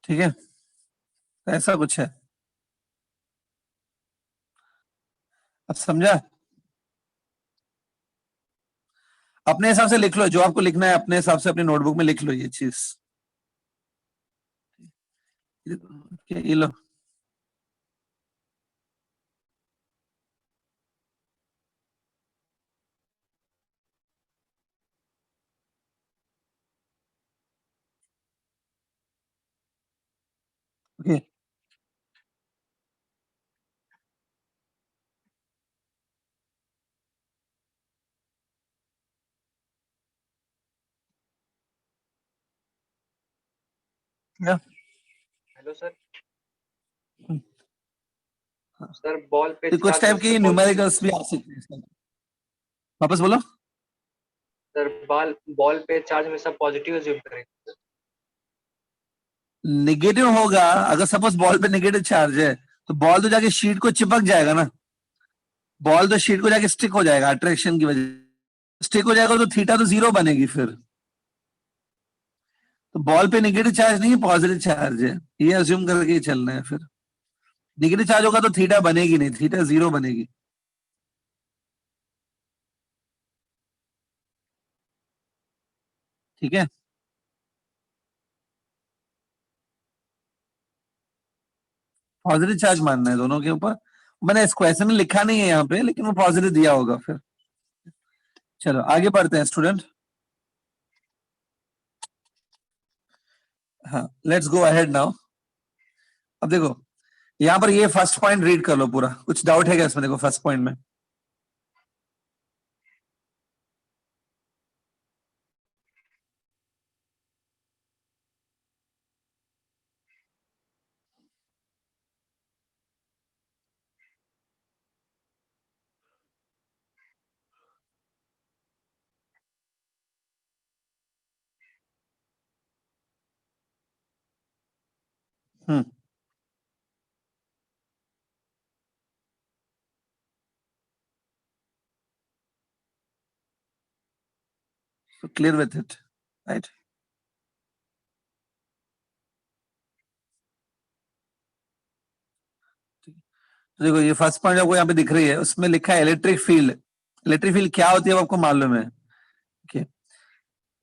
ठीक है, तो ऐसा कुछ है, अब समझा? अपने हिसाब से लिख लो, जो आपको लिखना है अपने हिसाब से अपनी नोटबुक में लिख लो ये चीज। ये लो, ओके क्या? Hello sir. Hmm. Sir ball पे तो कुछ charge टाइप में के से न्यूमेरिकल्स भी आ सकते हैं इसमें। वापस बोलो। सर बॉल पे चार्ज में सब पॉजिटिव अज्यूम करेंगे। नेगेटिव होगा, अगर सपोज बॉल पे नेगेटिव चार्ज है तो बॉल तो जाके शीट को चिपक जाएगा ना, बॉल तो शीट को जाके स्टिक हो जाएगा, अट्रैक्शन की वजह से स्टिक हो जाएगा, तो थीटा तो 0 बनेगी फिर। तो बॉल पे नेगेटिव चार्ज नहीं है, पॉजिटिव चार्ज है, ये अज्यूम करके ही चलना है। फिर नेगेटिव चार्ज होगा तो थीटा बनेगी नहीं, थीटा 0 बनेगी। ठीक है, पॉजिटिव चार्ज मानना है दोनों के ऊपर। मैंने इस क्वेश्चन में लिखा नहीं है यहाँ पे, लेकिन वो पॉजिटिव दिया होगा फिर। चलो आगे बढ़ते हैं स्टूडेंट। हाँ, लेट्स गो अहेड नाउ। अब देखो यहाँ पर ये फर्स्ट पॉइंट रीड कर लो पूरा, कुछ डाउट है क्या इसमें? देखो फर्स्ट पॉइंट में so clear with it, right? तो देखो ये फर्स्ट पॉइंट आपको यहाँ पे दिख रही है, उसमें लिखा है इलेक्ट्रिक फील्ड। इलेक्ट्रिक फील्ड क्या होती है वो आपको मालूम है?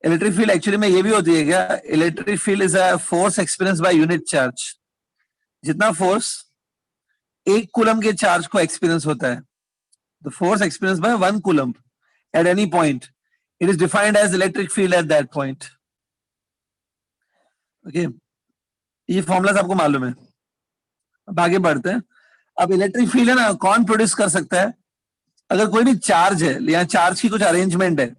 इलेक्ट्रिक फील्ड एक्चुअली में ये भी होती है क्या? Electric field is a force experience by unit charge. जितना फोर्स एक कूलम के चार्ज को एक्सपीरियंस होता है, the force experience by 1 coulomb at any point, it is defined as electric field at that point. Okay, ये formula आपको मालूम है। अब आगे बढ़ते हैं। अब इलेक्ट्रिक फील्ड है ना, कौन प्रोड्यूस कर सकता है? अगर कोई भी चार्ज है या चार्ज की कुछ अरेंजमेंट है,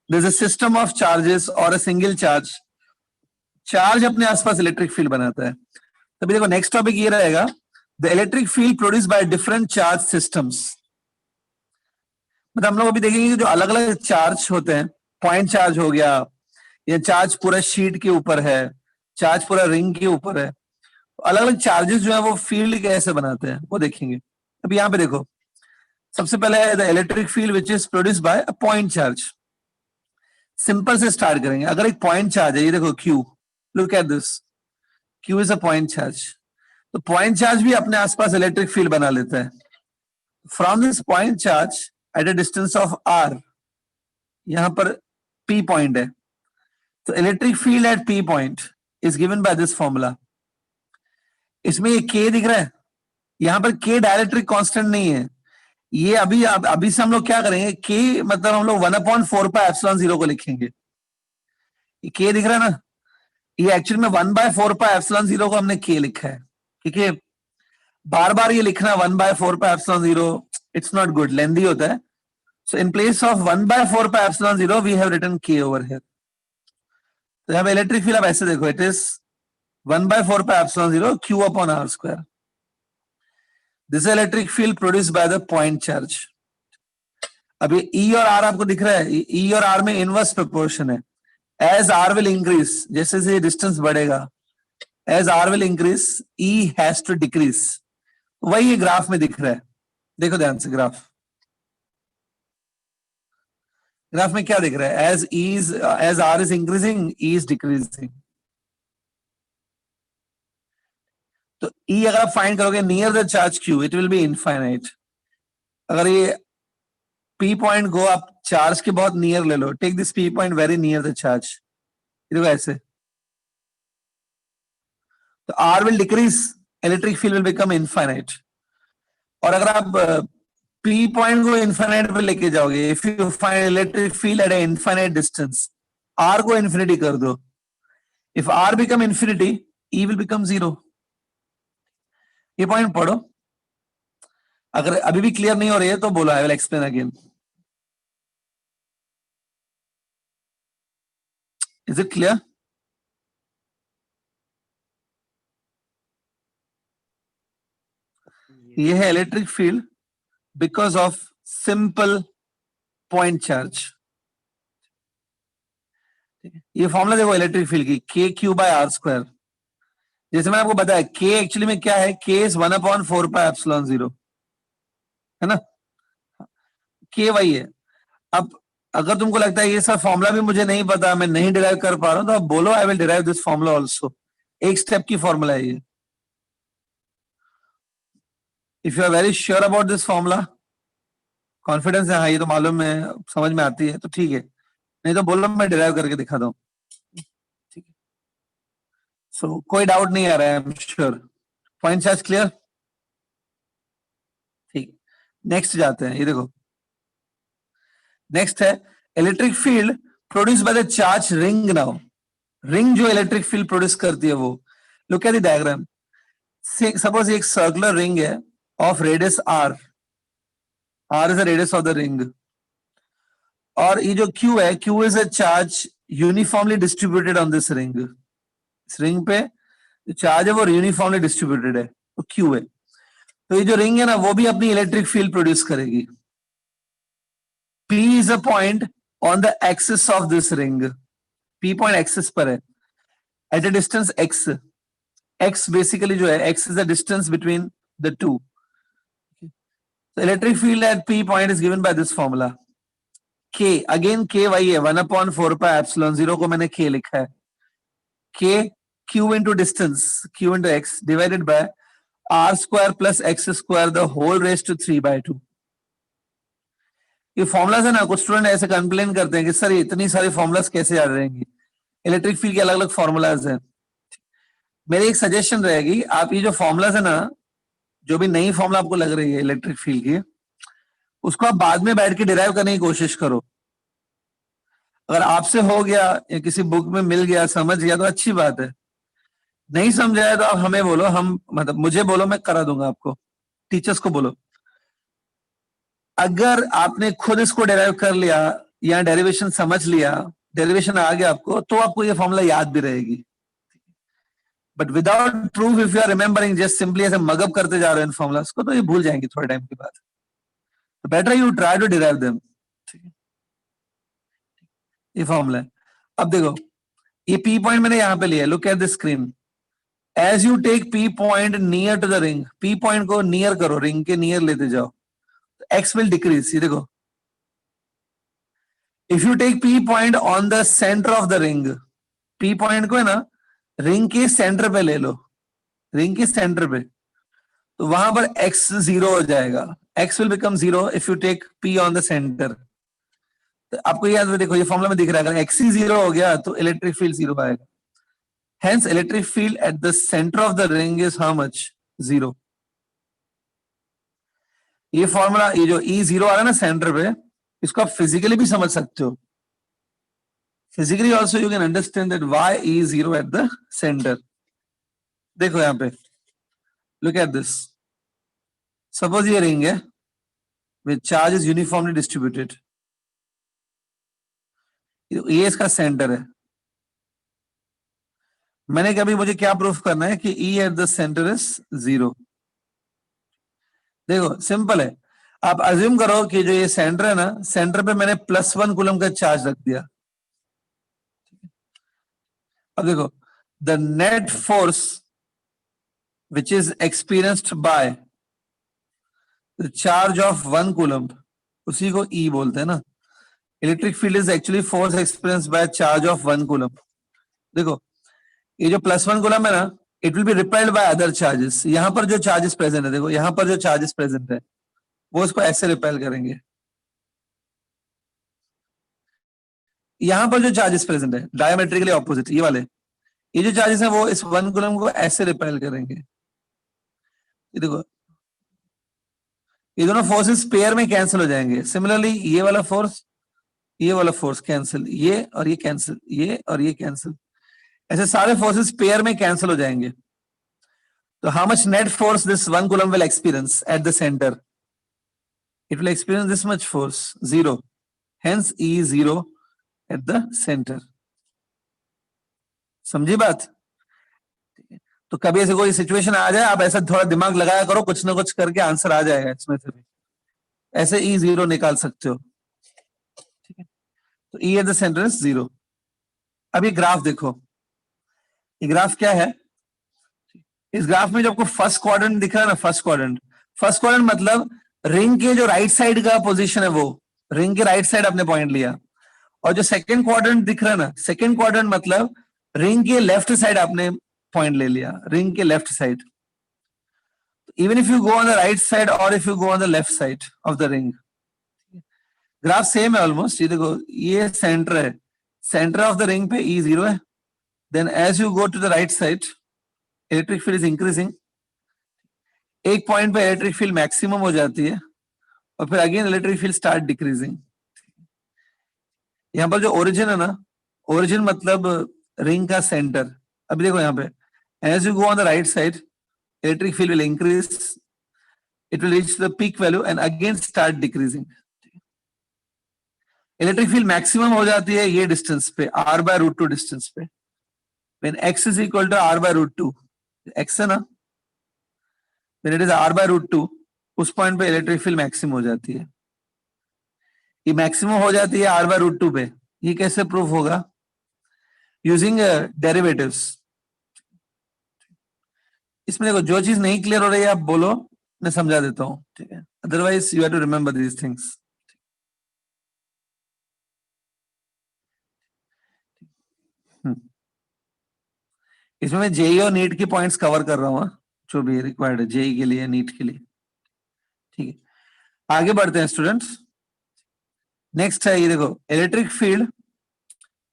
there's a system of charges or a single charge, charge अपने आसपास इलेक्ट्रिक फील्ड बनाता है। तभी देखो नेक्स्ट टॉपिक ये रहेगा, the electric field produce by different charge systems. मतलब हम लोग अभी देखेंगे कि जो अलग अलग चार्ज होते हैं, पॉइंट चार्ज हो गया, या चार्ज पूरा शीट के ऊपर है, चार्ज पूरा रिंग के ऊपर है, अलग अलग चार्जेस जो है वो फील्ड कैसे बनाते हैं वो देखेंगे। अब यहाँ पे देखो, सबसे पहले है the electric field which is produce by a point charge. Simple से स्टार्ट करेंगे। अगर एक पॉइंट चार्ज है, ये देखो Q, look at this, Q is a point charge. तो पॉइंट चार्ज भी अपने आसपास इलेक्ट्रिक फील्ड बना लेता है। From this point charge at a distance of R, यहां पर P पॉइंट है, तो electric field eight P point is given by this formula. इसमें ये K दिख रहा है, यहां पर K डायरेक्ट्रिक कांस्टेंट नहीं है। ये अभी से हम लोग क्या करेंगे, K मतलब हम लोग 1/4πε0 को लिखेंगे। ये K दिख रहा है ना, ये एक्चुअली में 1/4πε0 को हमने K लिखा है, क्योंकि बार बार ये लिखना 1/4πε0 इट्स नॉट गुड, लेंदी होता है। So in place of 1/4πε0 we have written K over here. तो यहाँ पे इलेक्ट्रिक फील्ड अब ऐसे देखो, it is 1/4πε0 Q upon R square. This electric field produce by the point charge. अभी E और R आपको दिख रहा है, E और R में इनवर्स प्रोपोर्शन है। एज R विल इंक्रीज, जैसे जैसे डिस्टेंस बढ़ेगा, as R will increase E has to decrease. वही ये ग्राफ में दिख रहा है, देखो ध्यान से ग्राफ में क्या दिख रहा है, as R is increasing E is decreasing. तो E अगर आप फाइंड करोगे near the charge Q, it will be infinite. अगर ये P पॉइंट को आप चार्ज के बहुत नियर ले लो, take this P point very near the charge, देखो ऐसे, तो R will decrease, electric field will become infinite. और अगर आप P पॉइंट को इनफाइनाइट पे लेके जाओगे, if you find electric field eight A infinite distance, R को इन्फिनिटी कर दो, if R become infinity E will become 0। ये पॉइंट पढ़ो, अगर अभी भी क्लियर नहीं हो रही है तो बोलो, I will explain again. Is it clear? ये है electric field because of simple point charge. ये फॉर्मूला देखो इलेक्ट्रिक फील्ड की, KQ/R²। जैसे मैंने आपको बताया, K एक्चुअली में क्या है, K इज 1/4πε0, है ना, K वही है। अब अगर तुमको लगता है ये सब फॉर्मूला भी मुझे नहीं पता, मैं नहीं डिराइव कर पा रहा हूं, तो आप बोलो I will derive this formula also. एक स्टेप की फॉर्मूला है ये। If you are very sure about this formula, confidence है, हाँ ये तो मालूम है, समझ में आती है, तो ठीक है, नहीं तो बोलो मैं डिराइव करके दिखाता हूँ। ठीक है, सो कोई डाउट नहीं आ रहा है, I am sure. Point charge clear? ठीक, नेक्स्ट जाते हैं। ये देखो नेक्स्ट है electric field produce by the charge ring. Now ring जो इलेक्ट्रिक फील्ड प्रोड्यूस करती है वो, look at the diagram. Suppose एक सर्कुलर रिंग है of radius R is the radius of the ring, और ये जो Q है, Q is a charge uniformly distributed on this ring. इस रिंग पे जो चार्ज है वो यूनिफॉर्मली डिस्ट्रीब्यूटेड है, तो Q है। तो ये जो रिंग है ना, वो भी अपनी इलेक्ट्रिक फील्ड प्रोड्यूस करेगी। P is a point on the axis of this ring. P point axis पर है, at a distance x. X basically जो है, x is the distance between the two. So electric field at P point is given by this formula. K, again K वही है, 1/4πε0 को मैंने K लिखा है। K, Q into distance, Q into x divided by R² plus x² the whole raised to 3/2. ये formulas है ना, कुछ स्टूडेंट ऐसे कंप्लेन करते हैं कि सर इतनी सारी फॉर्मुलाज कैसे याद रहेंगी, इलेक्ट्रिक फील्ड के अलग अलग फॉर्मुलाज हैं। मेरी एक सजेशन रहेगी, आप ये जो फॉर्मुलाज है ना, जो भी नई फॉर्मुला आपको लग रही है इलेक्ट्रिक फील्ड की, उसको आप बाद में बैठ के डिराइव करने की कोशिश करो। अगर आपसे हो गया या किसी बुक में मिल गया, समझ गया, तो अच्छी बात है। नहीं समझाया तो आप हमें बोलो, हम मतलब मुझे बोलो, मैं करा दूंगा आपको, टीचर्स को बोलो। अगर आपने खुद इसको डेराइव कर लिया या डेरिवेशन समझ लिया, डेरिवेशन आ गया आपको, तो आपको ये फॉर्मूला याद भी रहेगी। But without proof, if you are remembering just simply ऐसे मगअप करते जा रहे हो इन फॉर्मुलास को, तो ये भूल जाएंगे थोड़े टाइम के बाद। तो better you try to derive them. ये फॉर्मूला है। अब देखो, ये P पॉइंट मैंने यहां पे लिया, look at the screen. As you take P point near to the ring, P point को नियर करो, रिंग के नियर लेते जाओ, तो एक्स विल डिक्रीज। ये देखो, if you take P point on the centre of the ring, P point को है ना रिंग के सेंटर पे ले लो, रिंग के सेंटर पे, तो वहां पर x 0 हो जाएगा, x will become 0 if you take p on the centre. तो आपको याद है, देखो ये फॉर्मूला में दिख रहा है, अगर x ही 0 हो गया तो इलेक्ट्रिक फील्ड 0 आएगा। Hence electric field at the centre of the ring is how much? 0। ये फॉर्मूला, ये जो E 0 आ रहा है ना सेंटर पे, इसको आप फिजिकली भी समझ सकते हो। Physically also you can understand that why E 0 at the centre. देखो यहाँ पे, look at this. Suppose ये रिंग है with charge is uniformly distributed. ये इसका सेंटर है। मैंने कभी, मुझे क्या प्रूफ करना है कि E at the centre is 0। देखो सिंपल है, आप अज्यूम करो कि जो ये सेंटर है ना, सेंटर पे मैंने +1 कूलम का चार्ज रख दिया। अब देखो, the net force which is experienced by the charge of 1 coulomb, उसी को E बोलते हैं ना। Electric field is actually force experience by charge of 1 coulomb. देखो ये जो +1 कूलम्ब है ना, it will B repelled by other charges. यहाँ पर जो चार्जेस प्रेजेंट है, देखो यहाँ पर जो चार्जेस प्रेजेंट है वो इसको ऐसे रिपेल करेंगे। यहाँ पर जो चार्जेस प्रेजेंट है डायमेट्रिकली ऑपोजिट, ये वाले, ये जो चार्जेस है वो इस 1 कूलम्ब को ऐसे रिपेल करेंगे। ये देखो, ये दोनों फोर्सेस पेयर में कैंसिल हो जाएंगे। सिमिलरली ये वाला फोर्स कैंसिल, ये और ये कैंसिल, ये और ये कैंसिल, ऐसे सारे फोर्सेस पेयर में कैंसिल हो जाएंगे। तो how much net force this 1 coulomb will experience at the centre? It will experience this much force, 0। Hence E 0 at the centre. समझी बात? तो कभी ऐसे कोई सिचुएशन आ जाए, आप ऐसा थोड़ा दिमाग लगाया करो, कुछ ना कुछ करके आंसर आ जाएगा इसमें से भी। ऐसे E 0 निकाल सकते हो, ठीक है। तो E at the centre is 0। अब ये ग्राफ देखो, ये ग्राफ क्या है? इस ग्राफ में जो आपको फर्स्ट क्वाड्रेंट दिख रहा है ना, फर्स्ट क्वाड्रेंट मतलब रिंग के जो राइट साइड का पोजीशन है, वो रिंग के राइट साइड आपने पॉइंट लिया। और जो सेकंड क्वाड्रेंट दिख रहा है ना, सेकंड क्वाड्रेंट मतलब रिंग के लेफ्ट साइड आपने पॉइंट ले लिया, रिंग के left side. Even if you go on the right side और if you go on the left side of the ring, graph same है ऑलमोस्ट। ये देखो, ये सेंटर है, सेंटर ऑफ द रिंग पे E 0 है। Then as you go to the right side, electric field is increasing. एक point पे electric field maximum हो जाती है और फिर again electric field start decreasing. यहाँ पर जो ओरिजिन है ना, ओरिजिन मतलब रिंग का सेंटर। अभी देखो यहाँ पे, as you go on the right side, electric field will increase, it will reach the peak value and again start decreasing. Electric field maximum हो जाती है ये डिस्टेंस पे, r/√2 डिस्टेंस पे। When x is equal to r/√2, x है ना, when it is r/√2, उस point पे इलेक्ट्रिक फील्ड मैक्सिमम हो जाती है। ये मैक्सिमम हो जाती है r/√2 पे। ये कैसे प्रूफ होगा? Using derivatives. इसमें देखो, जो चीज नहीं क्लियर हो रही है आप बोलो, मैं समझा देता हूँ, ठीक है। Otherwise you have to remember these things. इसमें मैं जेई और नीट के पॉइंट्स कवर कर रहा हूँ, जो भी रिक्वायर्ड है जेई के लिए, नीट के लिए, ठीक है। आगे बढ़ते हैं स्टूडेंट्स। नेक्स्ट है ये देखो, electric field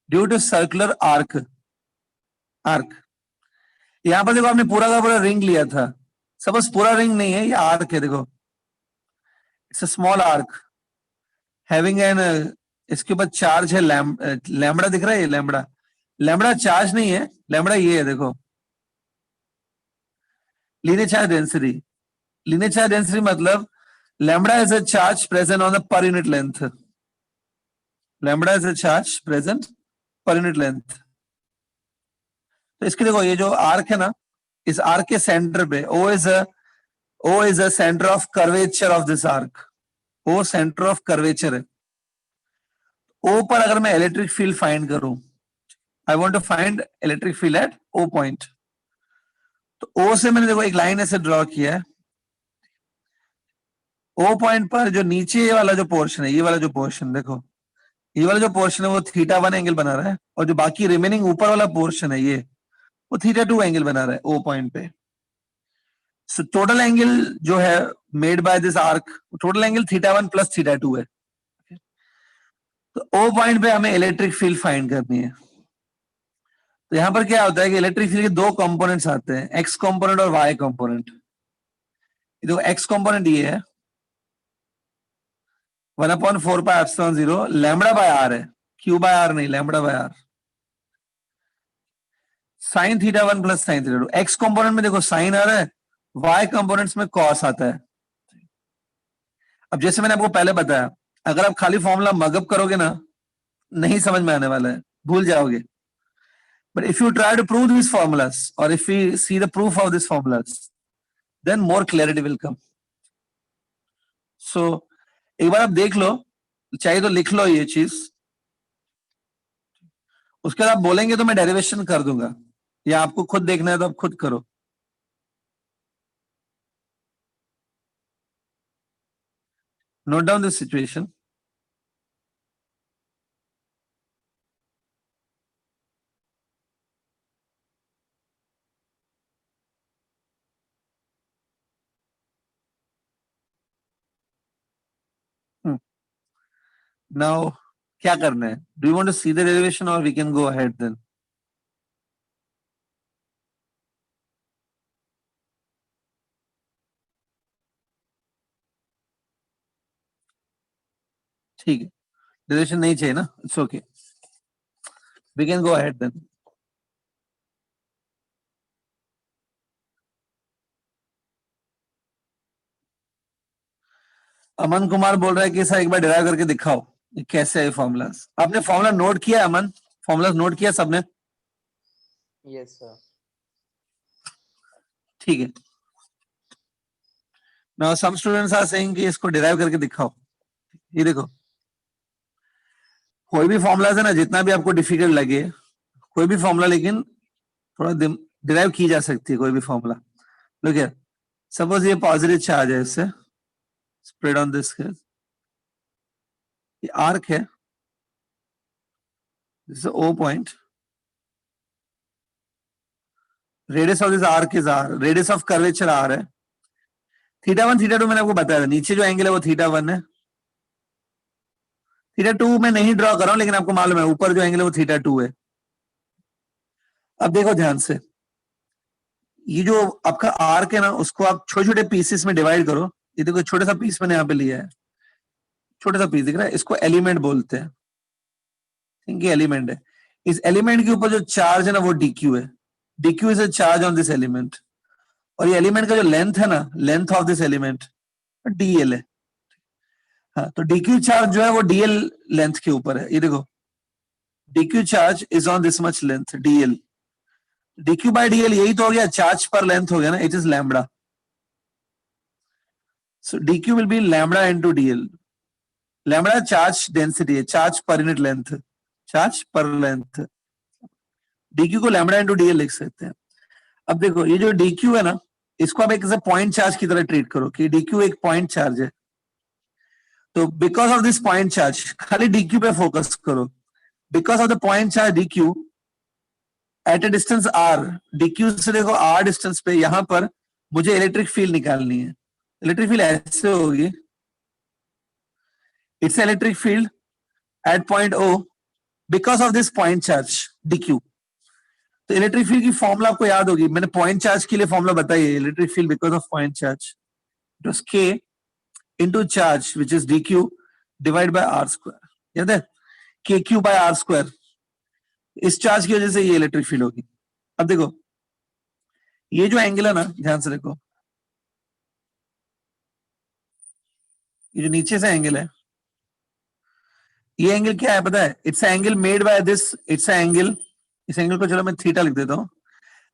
due to circular arc. यहां पर देखो, आपने पूरा का पूरा रिंग लिया था। सपोज पूरा रिंग नहीं है, ये आर्क है। देखो, it's a small arc having an, इसके ऊपर चार्ज है लैम्बडा दिख रहा है। ये लैम्बडा चार्ज नहीं है, लैम्बडा ये है, देखो, linear charge density. Linear charge density मतलब lambda is a charge present on the per unit length. Lambda is a charge present per unit length. तो इसके देखो, ये जो आर्क है ना, इस आर्क के सेंटर पे O is a centre of curvature of this arc. O centre of curvature है। O पर अगर मैं इलेक्ट्रिक फील्ड फाइंड करूं, I want to find electric field at O point. तो O से मैंने देखो एक लाइन ऐसे ड्रॉ किया है, O पॉइंट पर जो नीचे वाला जो पोर्शन है, ये वाला जो पोर्शन देखो, ये वाला जो पोर्शन है वो θ1 एंगल बना रहा है, और जो बाकी रिमेनिंग ऊपर वाला पोर्शन है ये, वो θ2 एंगल बना रहा है O पॉइंट पे। सो टोटल एंगल जो है made by this arc, total angle θ1 plus θ2 है। तो O पॉइंट पे हमें इलेक्ट्रिक फील्ड फाइंड करनी है। तो यहां पर क्या होता है कि इलेक्ट्रिक फील्ड के दो कंपोनेंट्स आते हैं, एक्स कंपोनेंट और वाई कंपोनेंट। देखो एक्स कंपोनेंट ये है 1/4πε0 लैम्बडा बाय आर है, क्यू बाय आर नहीं, lambda by R, sine θ1 plus sine θ2। X component में देखो साइन आ रहा है, वाई कंपोनेंट्स में कॉस आता है। अब जैसे मैंने आपको पहले बताया, अगर आप खाली फॉर्मूला मगअप करोगे ना, नहीं समझ में आने वाला है, भूल जाओगे। But if you try to prove this formulas और if you see the proof of this formulas, then more clarity will come. So एक बार आप देख लो, चाहिए तो लिख लो ये चीज, उसके बाद आप बोलेंगे तो मैं डेरिवेशन कर दूंगा, या आपको खुद देखना है तो आप खुद करो। Note down this situation. Now क्या करना है? Do you want to see the derivation और we can go ahead then? ठीक है, डेरिवेशन नहीं चाहिए ना, it's okay, we can go ahead then. Aman Kumar बोल रहा है कि सर एक बार डिराइव करके दिखाओ ये कैसे है फॉर्मूलाज। आपने फॉर्मूला नोट किया अमन? फॉर्मूलाज नोट किया सबने? Yes sir. ठीक है। Now some students are saying कि इसको डिराइव करके दिखाओ। ये देखो, कोई भी फॉर्मूलाज है ना, जितना भी आपको डिफिकल्ट लगे, कोई भी फॉर्मूला लेकिन थोड़ा डिराइव की जा सकती है, कोई भी फॉर्मूला। लुक हियर, सपोज ये पॉजिटिव चार्ज है, इससे स्प्रेड ऑन दिस, ये आर्क है, this is O point, radius of this arc is R, radius of curvature R है, θ1 θ2 मैंने आपको बताया था, नीचे जो एंगल है वो θ1 है, θ2 मैं नहीं ड्रॉ कर रहा हूं लेकिन आपको मालूम है ऊपर जो एंगल है वो θ2 है। अब देखो ध्यान से, ये जो आपका आर्क है ना, उसको आप छोटे छोटे पीसेस में डिवाइड करो। ये देखो छोटा सा पीस मैंने यहाँ पे लिया है, छोटा सा पीस दिख रहा है, इसको एलिमेंट बोलते हैं, इनके एलिमेंट है। इस एलिमेंट के ऊपर जो चार्ज है ना वो dq है, dq is a charge on this element, और ये एलिमेंट का जो लेंथ है ना, length of this element dl है। हाँ, तो dq चार्ज जो है वो dl लेंथ के ऊपर है। ये देखो dq charge is on this much length dl, dq by dl यही तो हो गया, चार्ज पर लेंथ हो गया ना, it is lambda. So dq will be lambda into dl। Lambda charge density है, charge per unit length, charge per length, dq को lambda into dl लिख सकते हैं। अब देखो ये जो dq है ना, इसको आप एक पॉइंट चार्ज की तरह ट्रीट करो कि dq एक पॉइंट चार्ज है। तो because of this point charge, खाली dq पे फोकस करो, because of the point charge dq at a distance r, dq से देखो r डिस्टेंस पे, यहां पर मुझे इलेक्ट्रिक फील्ड निकालनी है। इलेक्ट्रिक फील्ड ऐसे होगी, it's electric field eight point O because of this point charge dq। तो इलेक्ट्रिक फील्ड की फॉर्मूला आपको याद होगी, मैंने पॉइंट चार्ज के लिए फॉर्मूला बताई है, electric field because of point charge, it was k into charge which is dq divide by r square. याद है, kq बाय r स्क्वायर। इस चार्ज की वजह से ये इलेक्ट्रिक फील्ड होगी। अब देखो ये जो एंगल है ना, ध्यान से देखो, ये जो नीचे से एंगल है, ये एंगल क्या है पता है? It's angle made by this, it's angle, इस एंगल को चलो मैं थीटा लिख देता हूं,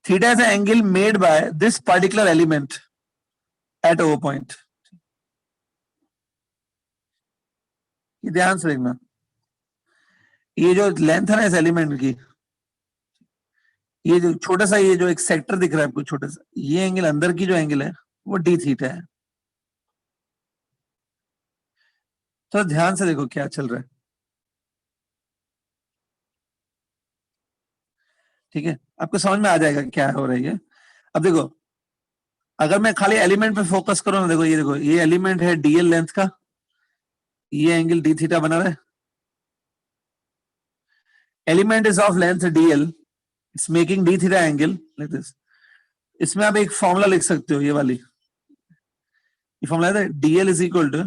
theta is angle made by this particular element at O point. ये ध्यान से देखना, ये जो लेंथ है ना इस एलिमेंट की, ये जो छोटा सा ये जो एक सेक्टर दिख रहा है आपको छोटा सा, ये एंगल अंदर की जो एंगल है वो डी थीटा है। तो ध्यान से देखो क्या चल रहा है, ठीक है, आपको समझ में आ जाएगा क्या हो रहा है ये। अब देखो अगर मैं खाली एलिमेंट पे फोकस करूं ना, देखो ये एलिमेंट है डीएल लेंथ का, ये एंगल डी थीटा बना रहा है, element is of length DL, it's making D theta angle like this. इसमें आप एक फॉर्मूला लिख सकते हो, ये वाली ये फॉर्मूला है dl is equal to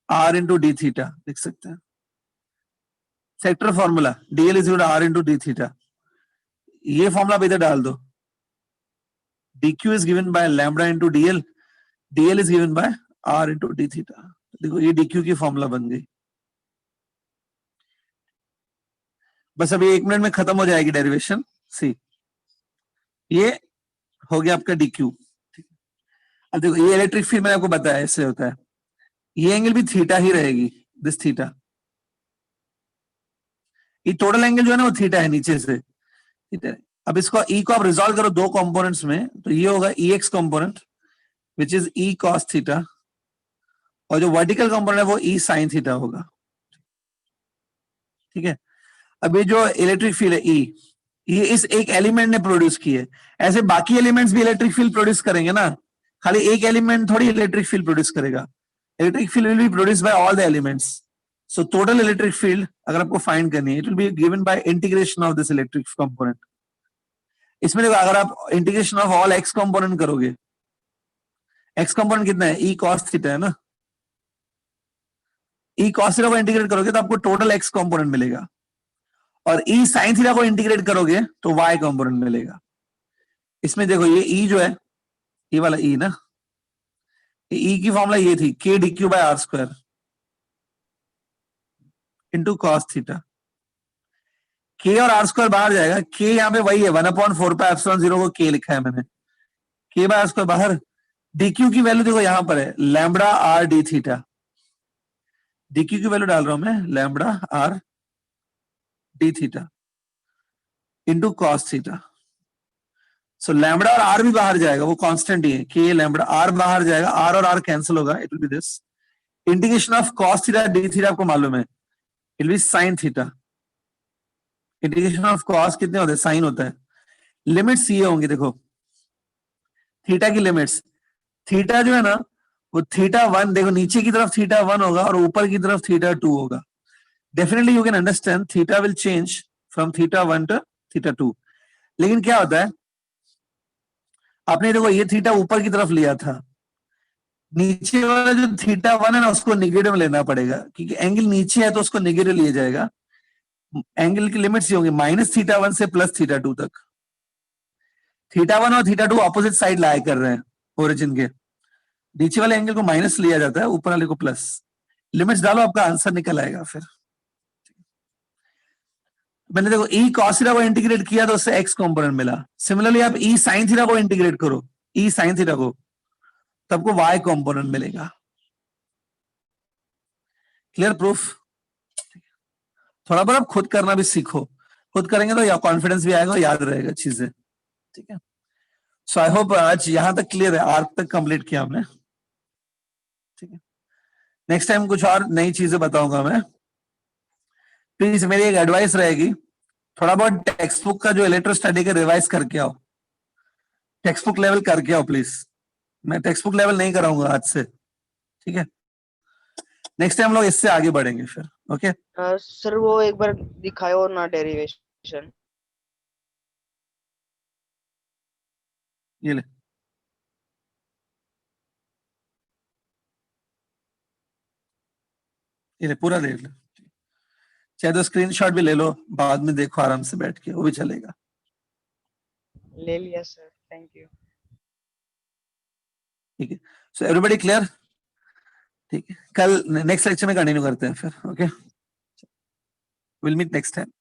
r into d theta, लिख सकते हैं sector formula, dl is equal to r into d theta. ये फॉर्मूला आप इधर डाल दो, dq is given by lambda into dl, dl is given by r into d theta। देखो ये dq की फॉर्मूला बन गई। बस अभी 1 मिनट में खत्म हो जाएगी डेरिवेशन। सी ये हो गया आपका dq। अब देखो ये इलेक्ट्रिक फील्ड मैंने आपको बताया इससे होता है, ये एंगल भी थीटा ही रहेगी, दिस थीटा। ये टोटल एंगल जो है ना वो थीटा है नीचे से, ठीक है। अब इसको e को आप रिजॉल्व करो दो कंपोनेंट्स में, तो ये होगा ex component which is e cos theta, और जो वर्टिकल कंपोनेंट है वो e sin थीटा होगा, ठीक है। अब ये जो इलेक्ट्रिक फील्ड है E, ये इस एक एलिमेंट ने प्रोड्यूस की है, ऐसे बाकी एलिमेंट्स भी इलेक्ट्रिक फील्ड प्रोड्यूस करेंगे ना, खाली एक एलिमेंट थोड़ी इलेक्ट्रिक फील्ड प्रोड्यूस करेगा। Electric field will be produced by all the elements. So total electric field अगर आपको फाइंड करनी है, it will be given bye integration of this electric component. इसमें देखो अगर आप integration of all x component करोगे, एक्स कंपोनेंट कितना है e cos थीटा है ना, e cos थीटा को इंटीग्रेट करोगे तो आपको टोटल एक्स कंपोनेंट मिलेगा, और e sin थीटा को इंटीग्रेट करोगे तो y कंपोनेंट मिलेगा। इसमें देखो ये e जो है, ये वाला e ना, ये e की फॉर्मूला ये थी k dq by r square into cos theta. k और आर स्क्वायर बाहर जाएगा, k यहाँ पे वही है 1/4 पाई एप्सिलॉन 0 को k लिखा है मैंने, k बाय आर स्क्वायर बाहर, dq की वैल्यू देखो यहां पर है lambda r d theta, dq की वैल्यू डाल रहा हूं मैं lambda r d theta into cos theta. So lambda और आर भी बाहर जाएगा, वो कांस्टेंट ही है, k लैम्बडा आर बाहर जाएगा, आर और आर कैंसिल होगा, it will B this integration of cos theta D theta आपको मालूम है, it will B sine theta. Integration of cos कितने होते हैं, साइन होता है। लिमिट्स ये होंगी देखो, थीटा की लिमिट्स, थीटा जो है ना वो थीटा 1, देखो नीचे की तरफ थीटा 1 होगा और ऊपर की तरफ थीटा 2 होगा। Definitely you can understand theta will change from theta 1 to theta 2। लेकिन क्या होता है, आपने देखो ये थीटा ऊपर की तरफ लिया था, नीचे वाला जो थीटा 1 है ना उसको निगेटिव में लेना पड़ेगा, क्योंकि एंगल नीचे है तो उसको निगेटिव लिया जाएगा। एंगल की लिमिट्स ये होंगी माइनस थीटा 1 से प्लस थीटा 2 तक। थीटा 1 और थीटा 2 ऑपोजिट साइड लाया कर रहे हैं ओरिजिन के, नीचे वाले एंगल को माइनस लिया जाता है, ऊपर वाले को प्लस। लिमिट्स डालो आपका आंसर निकल आएगा। फिर मैंने देखो e cos थीटा को इंटीग्रेट किया तो उससे x कंपोनेंट मिला। सिमिलरली आप e sin थीटा को इंटीग्रेट करो, e sin थीटा को, तो आपको y कंपोनेंट मिलेगा। Clear proof? थोड़ा बहुत आप खुद करना भी सीखो, खुद करेंगे तो या कॉन्फिडेंस भी आएगा, याद रहेगा चीजें, ठीक है। सो आई होप आज यहां तक क्लियर है, आर्क तक कंप्लीट किया हमने, ठीक है। नेक्स्ट टाइम कुछ और नई चीजें बताऊंगा मैं। प्लीज मेरी एक एडवाइस रहेगी, थोड़ा बहुत टेक्स्ट बुक का जो इलेक्ट्रोस्टैटिक है रिवाइज करके आओ, टेक्स्ट बुक लेवल करके आओ प्लीज। मैं टेक्स्ट बुक लेवल नहीं कराऊंगा आज से, ठीक है। नेक्स्ट टाइम हम लोग इससे आगे बढ़ेंगे फिर, ओके। सर वो एक बार दिखाओ ना डेरिवेशन। ये ले, ये ले पूरा देख लो, चाहे तो स्क्रीनशॉट भी ले लो, बाद में देखो आराम से बैठ के, वो भी चलेगा। ले लिया सर, थैंक यू। ठीक है, सो एवरीबॉडी क्लियर? ठीक है, कल नेक्स्ट लेक्चर में कंटिन्यू करते हैं फिर, okay. Will meet next time.